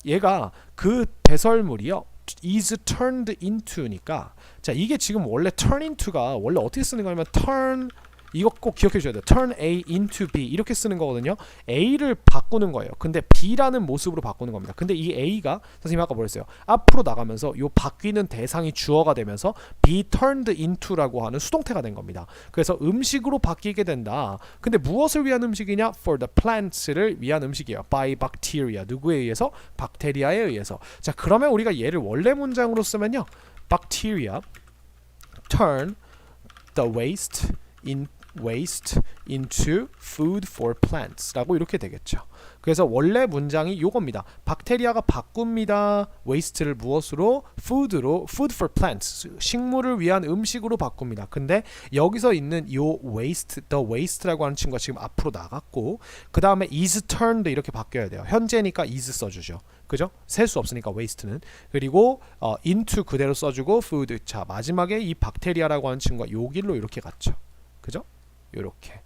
S1: 얘가 그 배설물이요. is turned into니까 자 이게 지금 원래 turn into가 원래 어떻게 쓰는 거냐면 turn 이거 꼭 기억해 주셔야 돼요. turn A into B 이렇게 쓰는 거거든요. A를 바꾸는 거예요. 근데 B라는 모습으로 바꾸는 겁니다. 근데 이 A가 선생님이 아까 뭐랬어요? 앞으로 나가면서 요 바뀌는 대상이 주어가 되면서 be turned into라고 하는 수동태가 된 겁니다. 그래서 음식으로 바뀌게 된다. 근데 무엇을 위한 음식이냐? for the plants를 위한 음식이에요. by bacteria 누구에 의해서? 박테리아에 의해서. 자 그러면 우리가 얘를 원래 문장으로 쓰면요. bacteria turn the waste into food for plants 라고 이렇게 되겠죠. 그래서 원래 문장이 요겁니다. 박테리아가 바꿉니다. waste를 무엇으로? food for plants 식물을 위한 음식으로 바꿉니다. 근데 여기서 있는 요 waste, the waste라고 하는 친구가 지금 앞으로 나갔고 그 다음에 is turned 이렇게 바뀌어야 돼요. 현재니까 is 써주죠. 그죠? 셀 수 없으니까 waste는. 그리고 into 그대로 써주고 food. 자 마지막에 이 박테리아라고 하는 친구가 요 길로 이렇게 갔죠. 그죠? 요렇게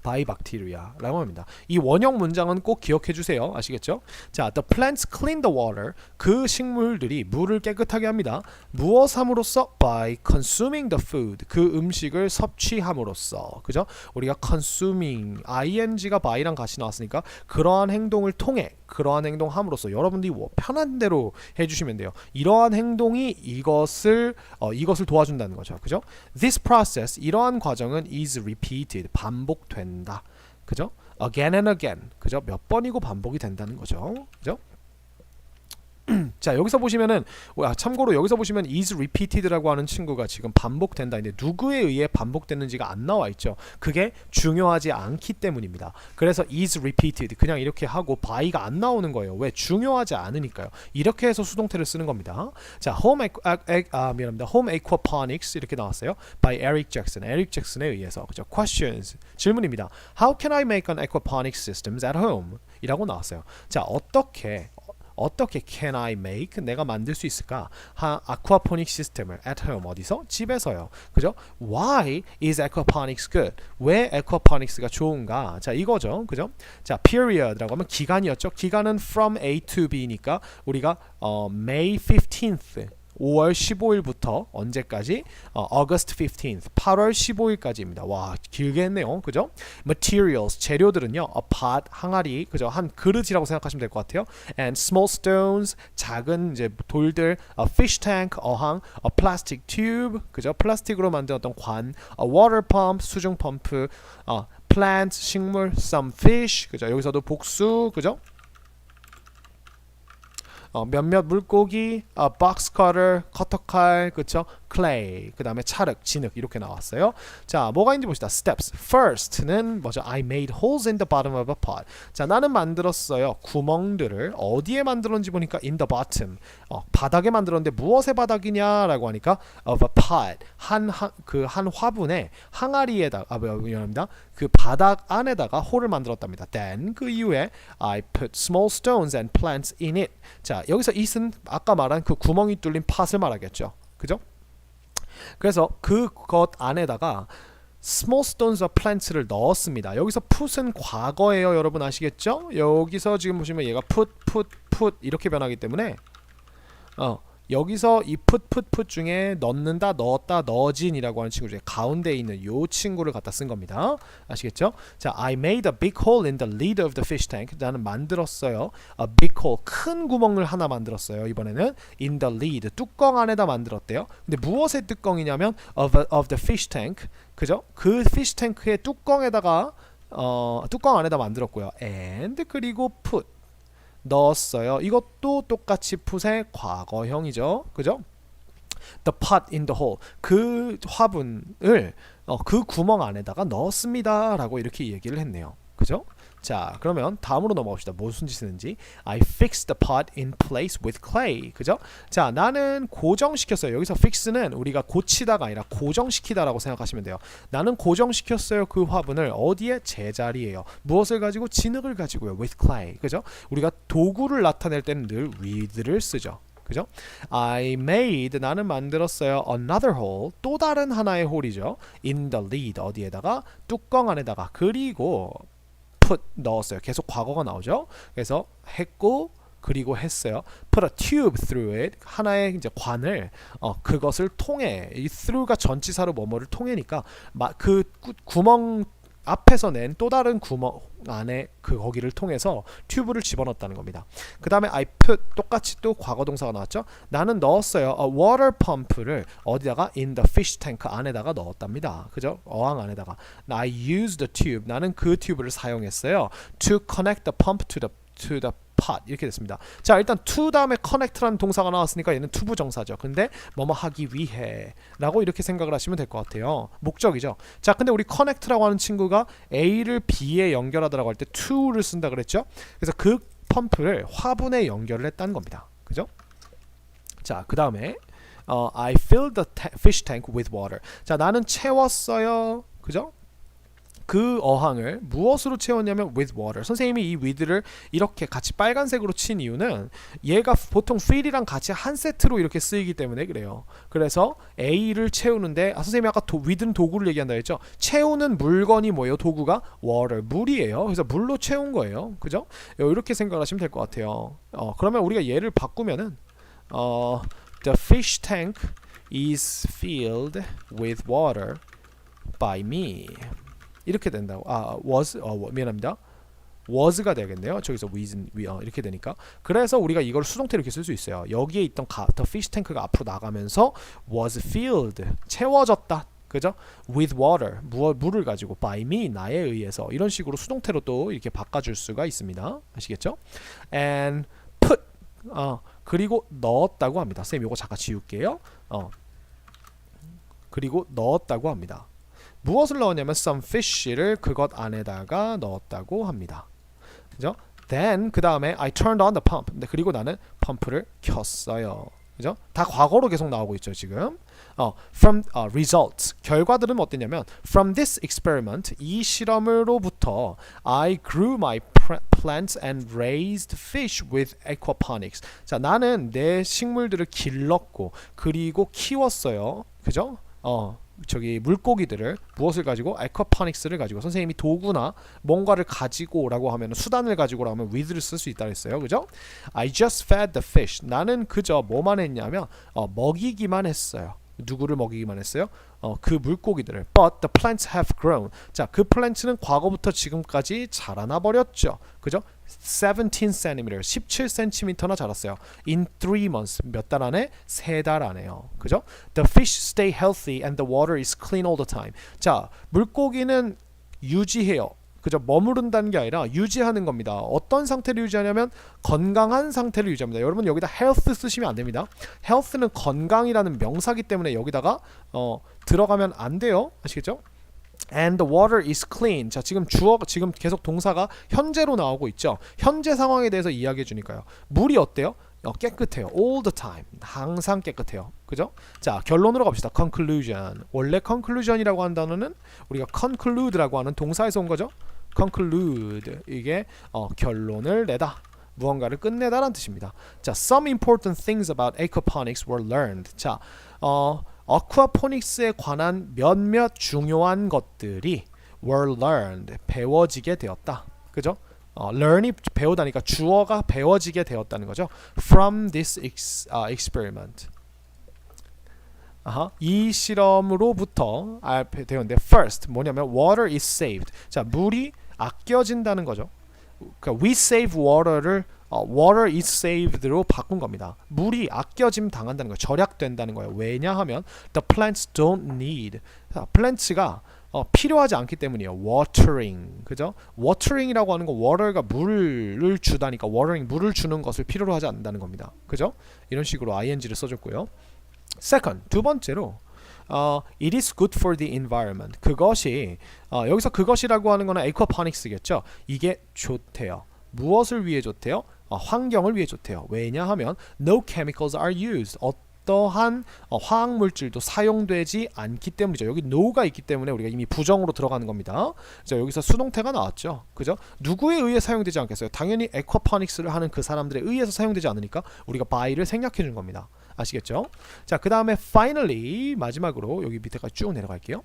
S1: by bacteria라고 합니다. 이 원형 문장은 꼭 기억해 주세요. 아시겠죠? 자, the plants clean the water. 그 식물들이 물을 깨끗하게 합니다. 무엇함으로써? by consuming the food. 그 음식을 섭취함으로써. 그죠? 우리가 consuming ing가 by랑 같이 나왔으니까 그러한 행동을 통해 그러한 행동함으로써 여러분들이 편한 대로 해주시면 돼요. 이러한 행동이 이것을 도와준다는 거죠. 그죠? This process 이러한 과정은 is repeated 반복된다. 그죠? Again and again. 그죠? 몇 번이고 반복이 된다는 거죠. 그죠? 자 여기서 보시면은 참고로 여기서 보시면 is repeated라고 하는 친구가 지금 반복된다. 근데 누구에 의해 반복됐는지가 안 나와 있죠. 그게 중요하지 않기 때문입니다. 그래서 is repeated 그냥 이렇게 하고 by가 안 나오는 거예요. 왜? 중요하지 않으니까요. 이렇게 해서 수동태를 쓰는 겁니다. 자 미안합니다. Home Aquaponics 이렇게 나왔어요. by Eric Jackson. 에릭 잭슨에 의해서. 그죠? Questions 질문입니다. How can I make an aquaponics systems at home? 이라고 나왔어요. 자 어떻게 can I make 내가 만들 수 있을까? 아쿠아포닉 시스템을 at home 어디서? 집에서요. 그죠? Why is aquaponics good? 왜 aquaponics가 좋은가? 자 이거죠. 그죠? 자 period라고 하면 기간이었죠. 기간은 from A to B니까 우리가 May 15th 5월 15일부터 언제까지? August 15th 8월 15일까지입니다. 와 길게 했네요. 그죠? Materials 재료들은요. A pot 항아리 그죠? 한 그릇이라고 생각하시면 될 것 같아요. And small stones 작은 이제 돌들 A fish tank 어항 A plastic tube 그죠? 플라스틱으로 만든 어떤 관 A water pump 수중 펌프 plant 식물 Some fish 그죠? 여기서도 복수 그죠? 몇몇 물고기, box cutter, 커터칼, 그쵸? clay, 그 다음에 찰흙, 진흙 이렇게 나왔어요. 자, 뭐가 있는지 봅시다. steps. first는 뭐죠? I made holes in the bottom of a pot. 자, 나는 만들었어요. 구멍들을 어디에 만들었는지 보니까 in the bottom. 바닥에 만들었는데 무엇의 바닥이냐라고 하니까 of a pot. 한 화분에 항아리에다가 미안합니다. 그 바닥 안에다가 홀을 만들었답니다. Then 그 이후에 I put small stones and plants in it. 자, 여기서 it은 아까 말한 그 구멍이 뚫린 팟을 말하겠죠. 그죠? 그래서 그것 안에다가 small stones of plants를 넣었습니다. 여기서 put은 과거예요. 여러분 아시겠죠? 여기서 지금 보시면 얘가 put 이렇게 변하기 때문에 여기서 이 put 중에 넣는다, 넣었다, 넣어진이라고 하는 친구 중에 가운데에 있는 요 친구를 갖다 쓴 겁니다. 아시겠죠? 자, I made a big hole in the lid of the fish tank. 나는 만들었어요. A big hole, 큰 구멍을 하나 만들었어요. 이번에는 in the lid, 뚜껑 안에다 만들었대요. 근데 무엇의 뚜껑이냐면 of the fish tank. 그죠? 그 fish tank의 뚜껑에다가 뚜껑 안에다 만들었고요. and 그리고 put 넣었어요. 이것도 똑같이 put의 과거형이죠. 그죠? The pot in the hole. 그 화분을 그 구멍 안에다가 넣었습니다. 라고 이렇게 얘기를 했네요. 그죠? 자, 그러면 다음으로 넘어갑시다. 무슨 짓을 했는지. I fixed the pot in place with clay. 그죠? 자, 나는 고정시켰어요. 여기서 fix는 우리가 고치다가 아니라 고정시키다라고 생각하시면 돼요. 나는 고정시켰어요. 그 화분을 어디에? 제자리에요. 무엇을 가지고? 진흙을 가지고요. with clay. 그죠? 우리가 도구를 나타낼 때는 늘 with를 쓰죠. 그죠? I made 나는 만들었어요. another hole 또 다른 하나의 홀이죠. in the lid 어디에다가? 뚜껑 안에다가. 그리고 put 넣었어요. 계속 과거가 나오죠. 그래서 했고 그리고 했어요. put a tube through it 하나의 이제 관을 그것을 통해 이 through가 전치사로 뭐뭐를 통해니까 그 구멍 앞에서 낸 또 다른 구멍 안에 거기를 통해서 튜브를 집어넣었다는 겁니다. 그 다음에 I put 똑같이 또 과거 동사가 나왔죠. 나는 넣었어요. a water pump를 어디다가? in the fish tank 안에다가 넣었답니다. 그죠? 어항 안에다가. I used the tube 나는 그 튜브를 사용했어요. to connect the pump to the pot 이렇게 됐습니다. 자, 일단 to 다음에 connect라는 동사가 나왔으니까 얘는 투부정사죠. 근데 뭐뭐 하기 위해 라고 이렇게 생각을 하시면 될 것 같아요. 목적이죠. 자, 근데 우리 connect라고 하는 친구가 A를 B에 연결하다라고 할 때 to를 쓴다 그랬죠. 그래서 그 펌프를 화분에 연결을 했다는 겁니다. 그죠? 자, 그 다음에 I filled the fish tank with water. 자, 나는 채웠어요. 그죠? 그 어항을 무엇으로 채웠냐면 with water. 선생님이 이 with를 이렇게 같이 빨간색으로 친 이유는 얘가 보통 fill이랑 같이 한 세트로 이렇게 쓰이기 때문에 그래요. 그래서 A를 채우는데 선생님이 아까 with는 도구를 얘기한다 했죠. 채우는 물건이 뭐예요? 도구가 water, 물이에요. 그래서 물로 채운 거예요. 그죠? 이렇게 생각하시면 될 것 같아요. 그러면 우리가 얘를 바꾸면은 the fish tank is filled with water by me. 이렇게 된다고. was 미안합니다. was가 되겠네요. 저기서 with 이렇게 되니까. 그래서 우리가 이걸 수동태로 이렇게 쓸 수 있어요. 여기에 있던 the fish tank가 앞으로 나가면서 was filled 채워졌다. 그죠? with water 물을 가지고 by me 나에 의해서 이런 식으로 수동태로 또 이렇게 바꿔줄 수가 있습니다. 아시겠죠? and put 그리고 넣었다고 합니다. 쌤 이거 잠깐 지울게요. 그리고 넣었다고 합니다. 무엇을 넣었냐면 some fish를 그것 안에다가 넣었다고 합니다. 그죠? Then 그 다음에 I turned on the pump. 그리고 나는 펌프를 켰어요. 그죠? 다 과거로 계속 나오고 있죠 지금. From results 결과들은 어땠냐면 from this experiment 이 실험으로부터 I grew my plants and raised fish with aquaponics. 자, 나는 내 식물들을 길렀고 그리고 키웠어요. 그죠? 저기 물고기들을 무엇을 가지고? 아쿠아포닉스를 가지고. 선생님이 도구나 뭔가를 가지고라고 하면 수단을 가지고라 하면 with를 쓸 수 있다 그랬어요. 그죠? I just fed the fish. 나는 그저 뭐만 했냐면 먹이기만 했어요. 누구를 먹이기만 했어요? 그 물고기들을. But the plants have grown. 자, 그 플랜트는 과거부터 지금까지 자라나 버렸죠. 그죠? 17cm, 17cm나 자랐어요. In 3 months, 몇 달 안에? 3달 안에요. 그죠? The fish stay healthy and the water is clean all the time. 자, 물고기는 유지해요. 그죠? 머무른다는 게 아니라 유지하는 겁니다. 어떤 상태를 유지하냐면 건강한 상태를 유지합니다. 여러분 여기다 health 쓰시면 안 됩니다. health는 건강이라는 명사기 때문에 여기다가 들어가면 안 돼요. 아시겠죠? And the water is clean. 자, 지금 지금 계속 동사가 현재로 나오고 있죠. 현재 상황에 대해서 이야기해 주니까요. 물이 어때요? 깨끗해요. All the time. 항상 깨끗해요. 그죠? 자, 결론으로 갑시다. Conclusion. 원래 conclusion이라고 하는 단어는 우리가 conclude라고 하는 동사에서 온 거죠. conclude. 이게 결론을 내다. 무언가를 끝내다라는 뜻입니다. 자, some important things about aquaponics were learned. 자, 아쿠아포닉스에 관한 몇몇 중요한 것들이 were learned. 배워지게 되었다. 그죠? learn이 배우다니까 주어가 배워지게 되었다는 거죠. From this experiment. 이 실험으로부터 되었는데 first 뭐냐면 water is saved. 자, 물이 아껴진다는 거죠. 그러니까 we save water를 water is saved로 바꾼 겁니다. 물이 아껴짐 당한다는 거예요. 절약된다는 거예요. 왜냐하면 the plants don't need. 자, plants가 필요하지 않기 때문이에요. watering. 그죠? watering이라고 하는 거 water가 물을 주다니까 watering 물을 주는 것을 필요로 하지 않는다는 겁니다. 그죠? 이런 식으로 ing를 써줬고요. second 두 번째로 it is good for the environment. 그것이 여기서 그것이라고 하는 거는 aquaponics겠죠. 이게 좋대요. 무엇을 위해 좋대요? 환경을 위해 좋대요. 왜냐하면 no chemicals are used. 어떠한 화학 물질도 사용되지 않기 때문이죠. 여기 no가 있기 때문에 우리가 이미 부정으로 들어가는 겁니다. 자, 여기서 수동태가 나왔죠. 그죠? 누구에 의해 사용되지 않겠어요? 당연히 aquaponics를 하는 그 사람들에 의해서 사용되지 않으니까 우리가 by를 생략해 준 겁니다. 아시겠죠? 자, 그 다음에 finally 마지막으로 여기 밑에까지 쭉 내려갈게요.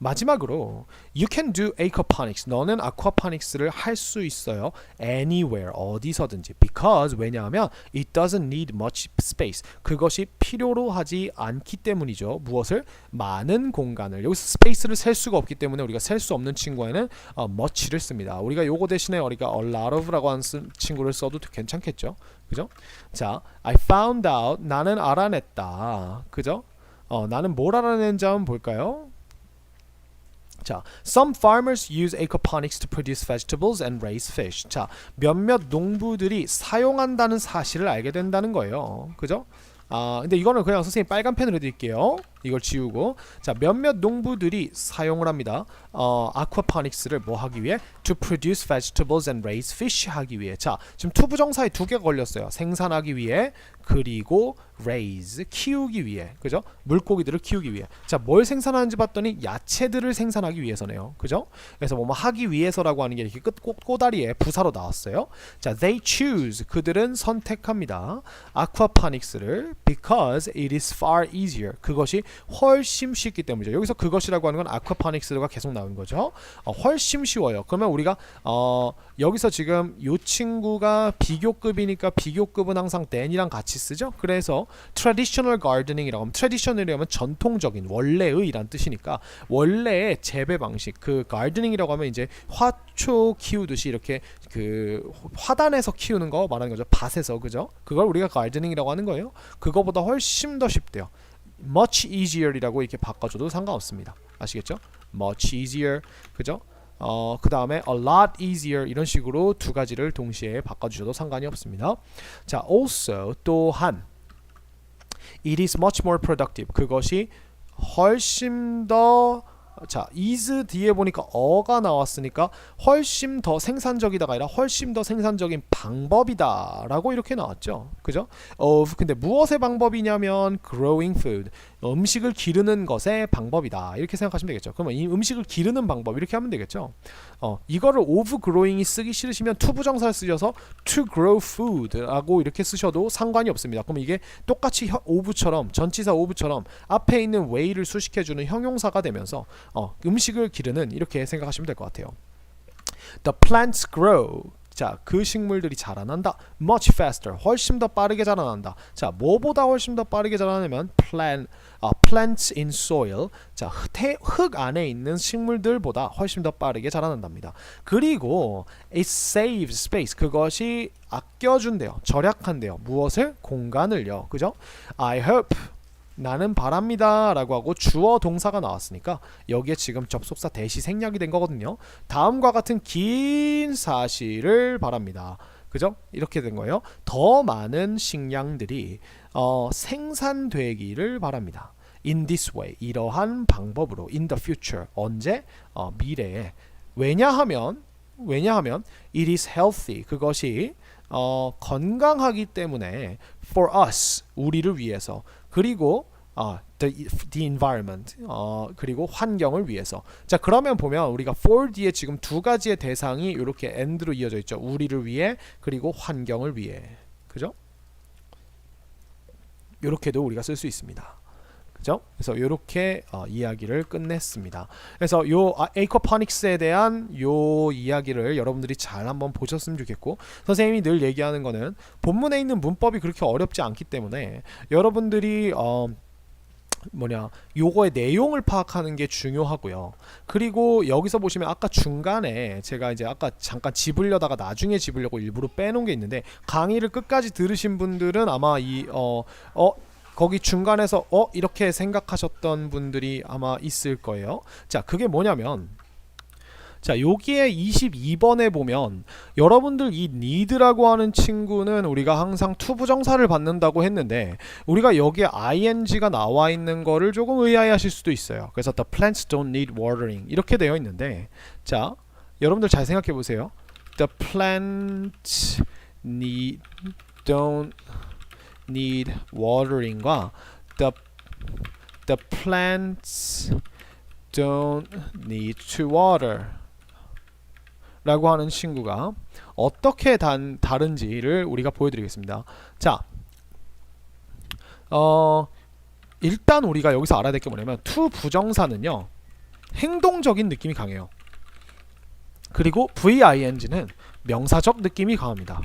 S1: 마지막으로 you can do aquaponics. 너는 aquaponics를 할 수 있어요. anywhere. 어디서든지. because 왜냐하면 it doesn't need much space. 그것이 필요로 하지 않기 때문이죠. 무엇을? 많은 공간을. 여기서 space를 셀 수가 없기 때문에 우리가 셀 수 없는 친구에는 much를 씁니다. 우리가 요거 대신에 우리가 a lot of라고 하는 친구를 써도 괜찮겠죠. 그죠? 자, I found out. 나는 알아냈다. 그죠? 나는 뭘 알아낸지 한번 볼까요? 자, some farmers use aquaponics to produce vegetables and raise fish. 자, 몇몇 농부들이 사용한다는 사실을 알게 된다는 거예요. 그죠? 근데 이거는 그냥 선생님 빨간 펜으로 해드릴게요. 이걸 지우고. 자, 몇몇 농부들이 사용을 합니다. aquaponics를 뭐 하기 위해? To produce vegetables and raise fish 하기 위해. 자, 지금 투부정사에 두 개가 걸렸어요. 생산하기 위해, 그리고 raise, 키우기 위해. 그죠? 물고기들을 키우기 위해. 자, 뭘 생산하는지 봤더니 야채들을 생산하기 위해서네요. 그죠? 그래서 뭐 하기 위해서라고 하는 게 이렇게 꼬다리에 부사로 나왔어요. 자, they choose. 그들은 선택합니다. aquaponics를 because it is far easier. 그것이 훨씬 쉽기 때문이죠. 여기서 그것이라고 하는 건 aquaponics가 계속 나오는 거죠. 훨씬 쉬워요. 그러면 우리가 여기서 지금 이 친구가 비교급이니까 비교급은 항상 than이랑 같이 쓰죠. 그래서 traditional gardening이라고 하면 traditional이라면 전통적인 원래의란 뜻이니까 원래의 재배 방식 그 gardening이라고 하면 이제 화초 키우듯이 이렇게 그 화단에서 키우는 거 말하는 거죠. 밭에서. 그죠? 그걸 우리가 gardening이라고 하는 거예요. 그거보다 훨씬 더 쉽대요. much easier이라고 이렇게 바꿔줘도 상관없습니다. 아시겠죠? much easier. 그죠? 그 다음에 a lot easier 이런 식으로 두 가지를 동시에 바꿔주셔도 상관이 없습니다. 자, also 또한 it is much more productive. 그것이 훨씬 더 자, is 뒤에 보니까 어가 나왔으니까 훨씬 더 생산적이다가 아니라 훨씬 더 생산적인 방법이다 라고 이렇게 나왔죠. 그죠? 근데 무엇의 방법이냐면 growing food. 음식을 기르는 것의 방법이다. 이렇게 생각하시면 되겠죠. 그러면 이 음식을 기르는 방법 이렇게 하면 되겠죠. 이거를 of growing이 쓰기 싫으시면 to 부정사를 쓰셔서 to grow food라고 이렇게 쓰셔도 상관이 없습니다. 그럼 이게 똑같이 of처럼 전치사 of처럼 앞에 있는 way를 수식해주는 형용사가 되면서 음식을 기르는 이렇게 생각하시면 될 것 같아요. The plants grow. 자, 그 식물들이 자라난다. Much faster. 훨씬 더 빠르게 자라난다. 자, 뭐보다 훨씬 더 빠르게 자라나면 plants in soil. 자, 흙 안에 있는 식물들보다 훨씬 더 빠르게 자라난답니다. 그리고 it saves space. 그것이 아껴준대요. 절약한대요. 무엇을? 공간을요. 그죠? I hope. 나는 바랍니다 라고 하고 주어 동사가 나왔으니까 여기에 지금 접속사 대시 생략이 된 거거든요. 다음과 같은 긴 사실을 바랍니다. 그죠? 이렇게 된 거예요. 더 많은 식량들이 생산되기를 바랍니다. In this way. 이러한 방법으로. In the future. 언제? 미래에. 왜냐하면 it is healthy. 그것이 건강하기 때문에 for us. 우리를 위해서. 그리고 the environment 그리고 환경을 위해서. 자, 그러면 보면 우리가 for 뒤에 지금 두 가지의 대상이 이렇게 and로 이어져 있죠. 우리를 위해 그리고 환경을 위해. 그죠? 이렇게도 우리가 쓸 수 있습니다. 그죠? 그래서 이렇게 이야기를 끝냈습니다. 그래서 요 aquaponics에 대한 요 이야기를 여러분들이 잘 한번 보셨으면 좋겠고, 선생님이 늘 얘기하는 거는 본문에 있는 문법이 그렇게 어렵지 않기 때문에 여러분들이 요거의 내용을 파악하는 게 중요하고요. 그리고 여기서 보시면 아까 중간에 제가 이제 아까 잠깐 집으려다가 나중에 집으려고 일부러 빼놓은 게 있는데, 강의를 끝까지 들으신 분들은 아마 거기 중간에서 이렇게 생각하셨던 분들이 아마 있을 거예요. 자, 그게 뭐냐면 자, 여기에 22번에 보면 여러분들 이 need라고 하는 친구는 우리가 항상 투부정사를 받는다고 했는데 우리가 여기에 ing가 나와 있는 거를 조금 의아해하실 수도 있어요. 그래서 the plants don't need watering 이렇게 되어 있는데 자, 여러분들 잘 생각해 보세요. The plants don't need watering과 the plants don't need to water 라고 하는 친구가 어떻게 다른지를 우리가 보여드리겠습니다. 자, 일단 우리가 여기서 알아야 될 게 뭐냐면 to 부정사는요 행동적인 느낌이 강해요. 그리고 VING는 명사적 느낌이 강합니다.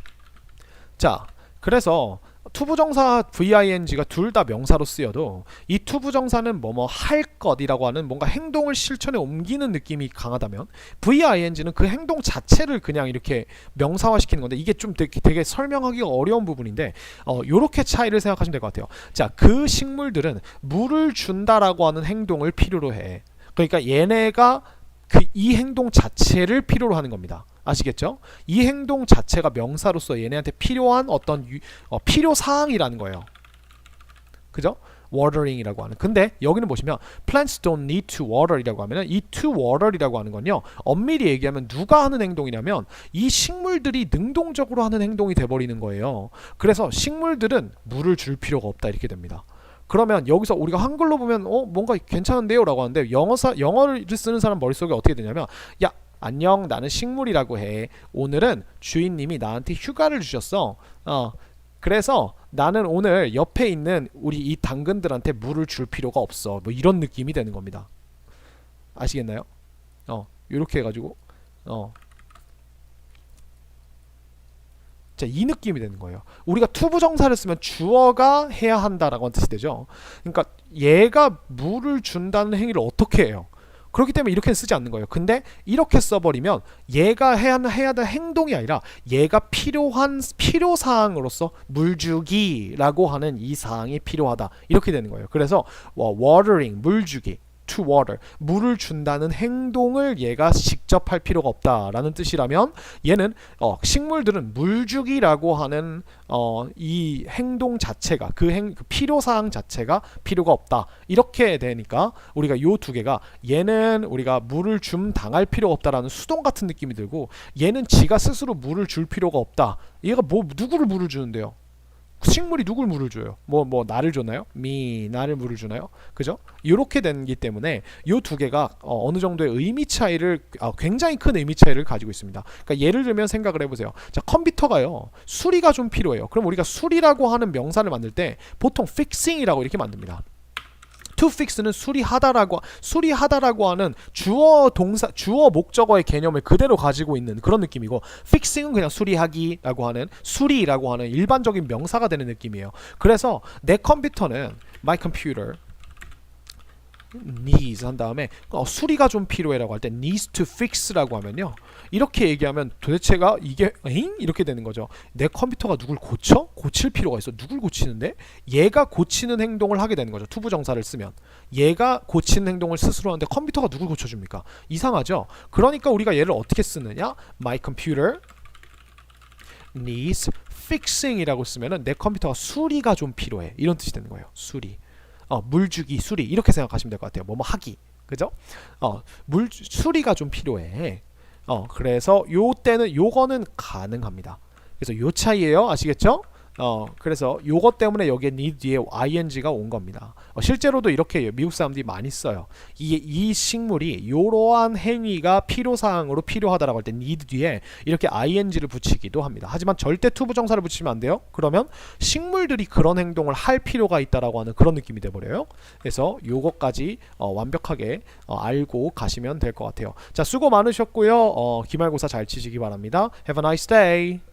S1: 자, 그래서 투부정사 VING가 둘 다 명사로 쓰여도 이 투부정사는 뭐뭐 할 것이라고 하는 뭔가 행동을 실천에 옮기는 느낌이 강하다면 VING는 그 행동 자체를 그냥 이렇게 명사화시키는 건데 이게 좀 되게 설명하기가 어려운 부분인데 요렇게 차이를 생각하시면 될 것 같아요. 자, 그 식물들은 물을 준다라고 하는 행동을 필요로 해. 그러니까 얘네가 이 행동 자체를 필요로 하는 겁니다. 아시겠죠? 이 행동 자체가 명사로서 얘네한테 필요한 어떤 필요사항이라는 거예요. 그죠? watering이라고 하는. 근데 여기는 보시면 plants don't need to water 이라고 하면 이 to water 이라고 하는 건요 엄밀히 얘기하면 누가 하는 행동이냐면 이 식물들이 능동적으로 하는 행동이 돼버리는 거예요. 그래서 식물들은 물을 줄 필요가 없다 이렇게 됩니다. 그러면 여기서 우리가 한글로 보면 뭔가 괜찮은데요 라고 하는데 영어를 쓰는 사람 머릿속에 어떻게 되냐면 야, 안녕, 나는 식물이라고 해. 오늘은 주인님이 나한테 휴가를 주셨어. 그래서 나는 오늘 옆에 있는 우리 이 당근들한테 물을 줄 필요가 없어. 뭐 이런 느낌이 되는 겁니다. 아시겠나요? 이렇게 해가지고 자, 이 느낌이 되는 거예요. 우리가 투부정사를 쓰면 주어가 해야 한다라고 하는 뜻이 되죠. 그러니까 얘가 물을 준다는 행위를 어떻게 해요? 그렇기 때문에 이렇게는 쓰지 않는 거예요. 근데 이렇게 써버리면 얘가 해야 될 행동이 아니라 얘가 필요한 필요사항으로서 물 주기라고 하는 이 사항이 필요하다 이렇게 되는 거예요. 그래서 watering, 물 주기, to water, 물을 준다는 행동을 얘가 직접 할 필요가 없다라는 뜻이라면 얘는 식물들은 물 주기라고 하는 이 행동 자체가 그 필요사항 자체가 필요가 없다 이렇게 되니까 우리가 요 두 개가 얘는 우리가 물을 당할 필요가 없다라는 수동 같은 느낌이 들고 얘는 지가 스스로 물을 줄 필요가 없다. 얘가 누구를 물을 주는데요? 식물이 누굴 물을 줘요? 나를 줬나요? 나를 물을 주나요? 그죠? 이렇게 되기 때문에 이 두 개가 어느 정도의 의미 차이를 굉장히 큰 의미 차이를 가지고 있습니다. 그러니까 예를 들면 생각을 해보세요. 자, 컴퓨터가요 수리가 좀 필요해요. 그럼 우리가 수리라고 하는 명사를 만들 때 보통 fixing이라고 이렇게 만듭니다. to fix는 수리하다라고 하는 주어 목적어의 개념을 그대로 가지고 있는 그런 느낌이고 fixing은 그냥 수리하기라고 하는 수리라고 하는 일반적인 명사가 되는 느낌이에요. 그래서 내 컴퓨터는 my computer needs 한 다음에 수리가 좀 필요해라고 할 때 needs to fix라고 하면요 이렇게 얘기하면 도대체가 이게 이렇게 되는 거죠. 내 컴퓨터가 누굴 고칠 필요가 있어. 누굴 고치는데? 얘가 고치는 행동을 하게 되는 거죠. 투부정사를 쓰면 얘가 고치는 행동을 스스로 하는데 컴퓨터가 누굴 고쳐줍니까? 이상하죠. 그러니까 우리가 얘를 어떻게 쓰느냐? my computer needs fixing 이라고 쓰면은 내 컴퓨터가 수리가 좀 필요해 이런 뜻이 되는 거예요. 수리. 물 주기, 수리 이렇게 생각하시면 될 것 같아요. 뭐뭐 하기, 그죠? 수리가 좀 필요해. 그래서 요거는 가능합니다. 그래서 요 차이예요. 아시겠죠? 그래서 요것 때문에 여기에 need 뒤에 ing가 온 겁니다. 실제로도 이렇게 미국 사람들이 많이 써요. 이 식물이 이러한 행위가 필요사항으로 필요하다라고 할 때 need 뒤에 이렇게 ing를 붙이기도 합니다. 하지만 절대 투부정사를 붙이면 안 돼요. 그러면 식물들이 그런 행동을 할 필요가 있다라고 하는 그런 느낌이 돼버려요. 그래서 요것까지 완벽하게 알고 가시면 될 것 같아요. 자, 수고 많으셨고요. 기말고사 잘 치시기 바랍니다. Have a nice day.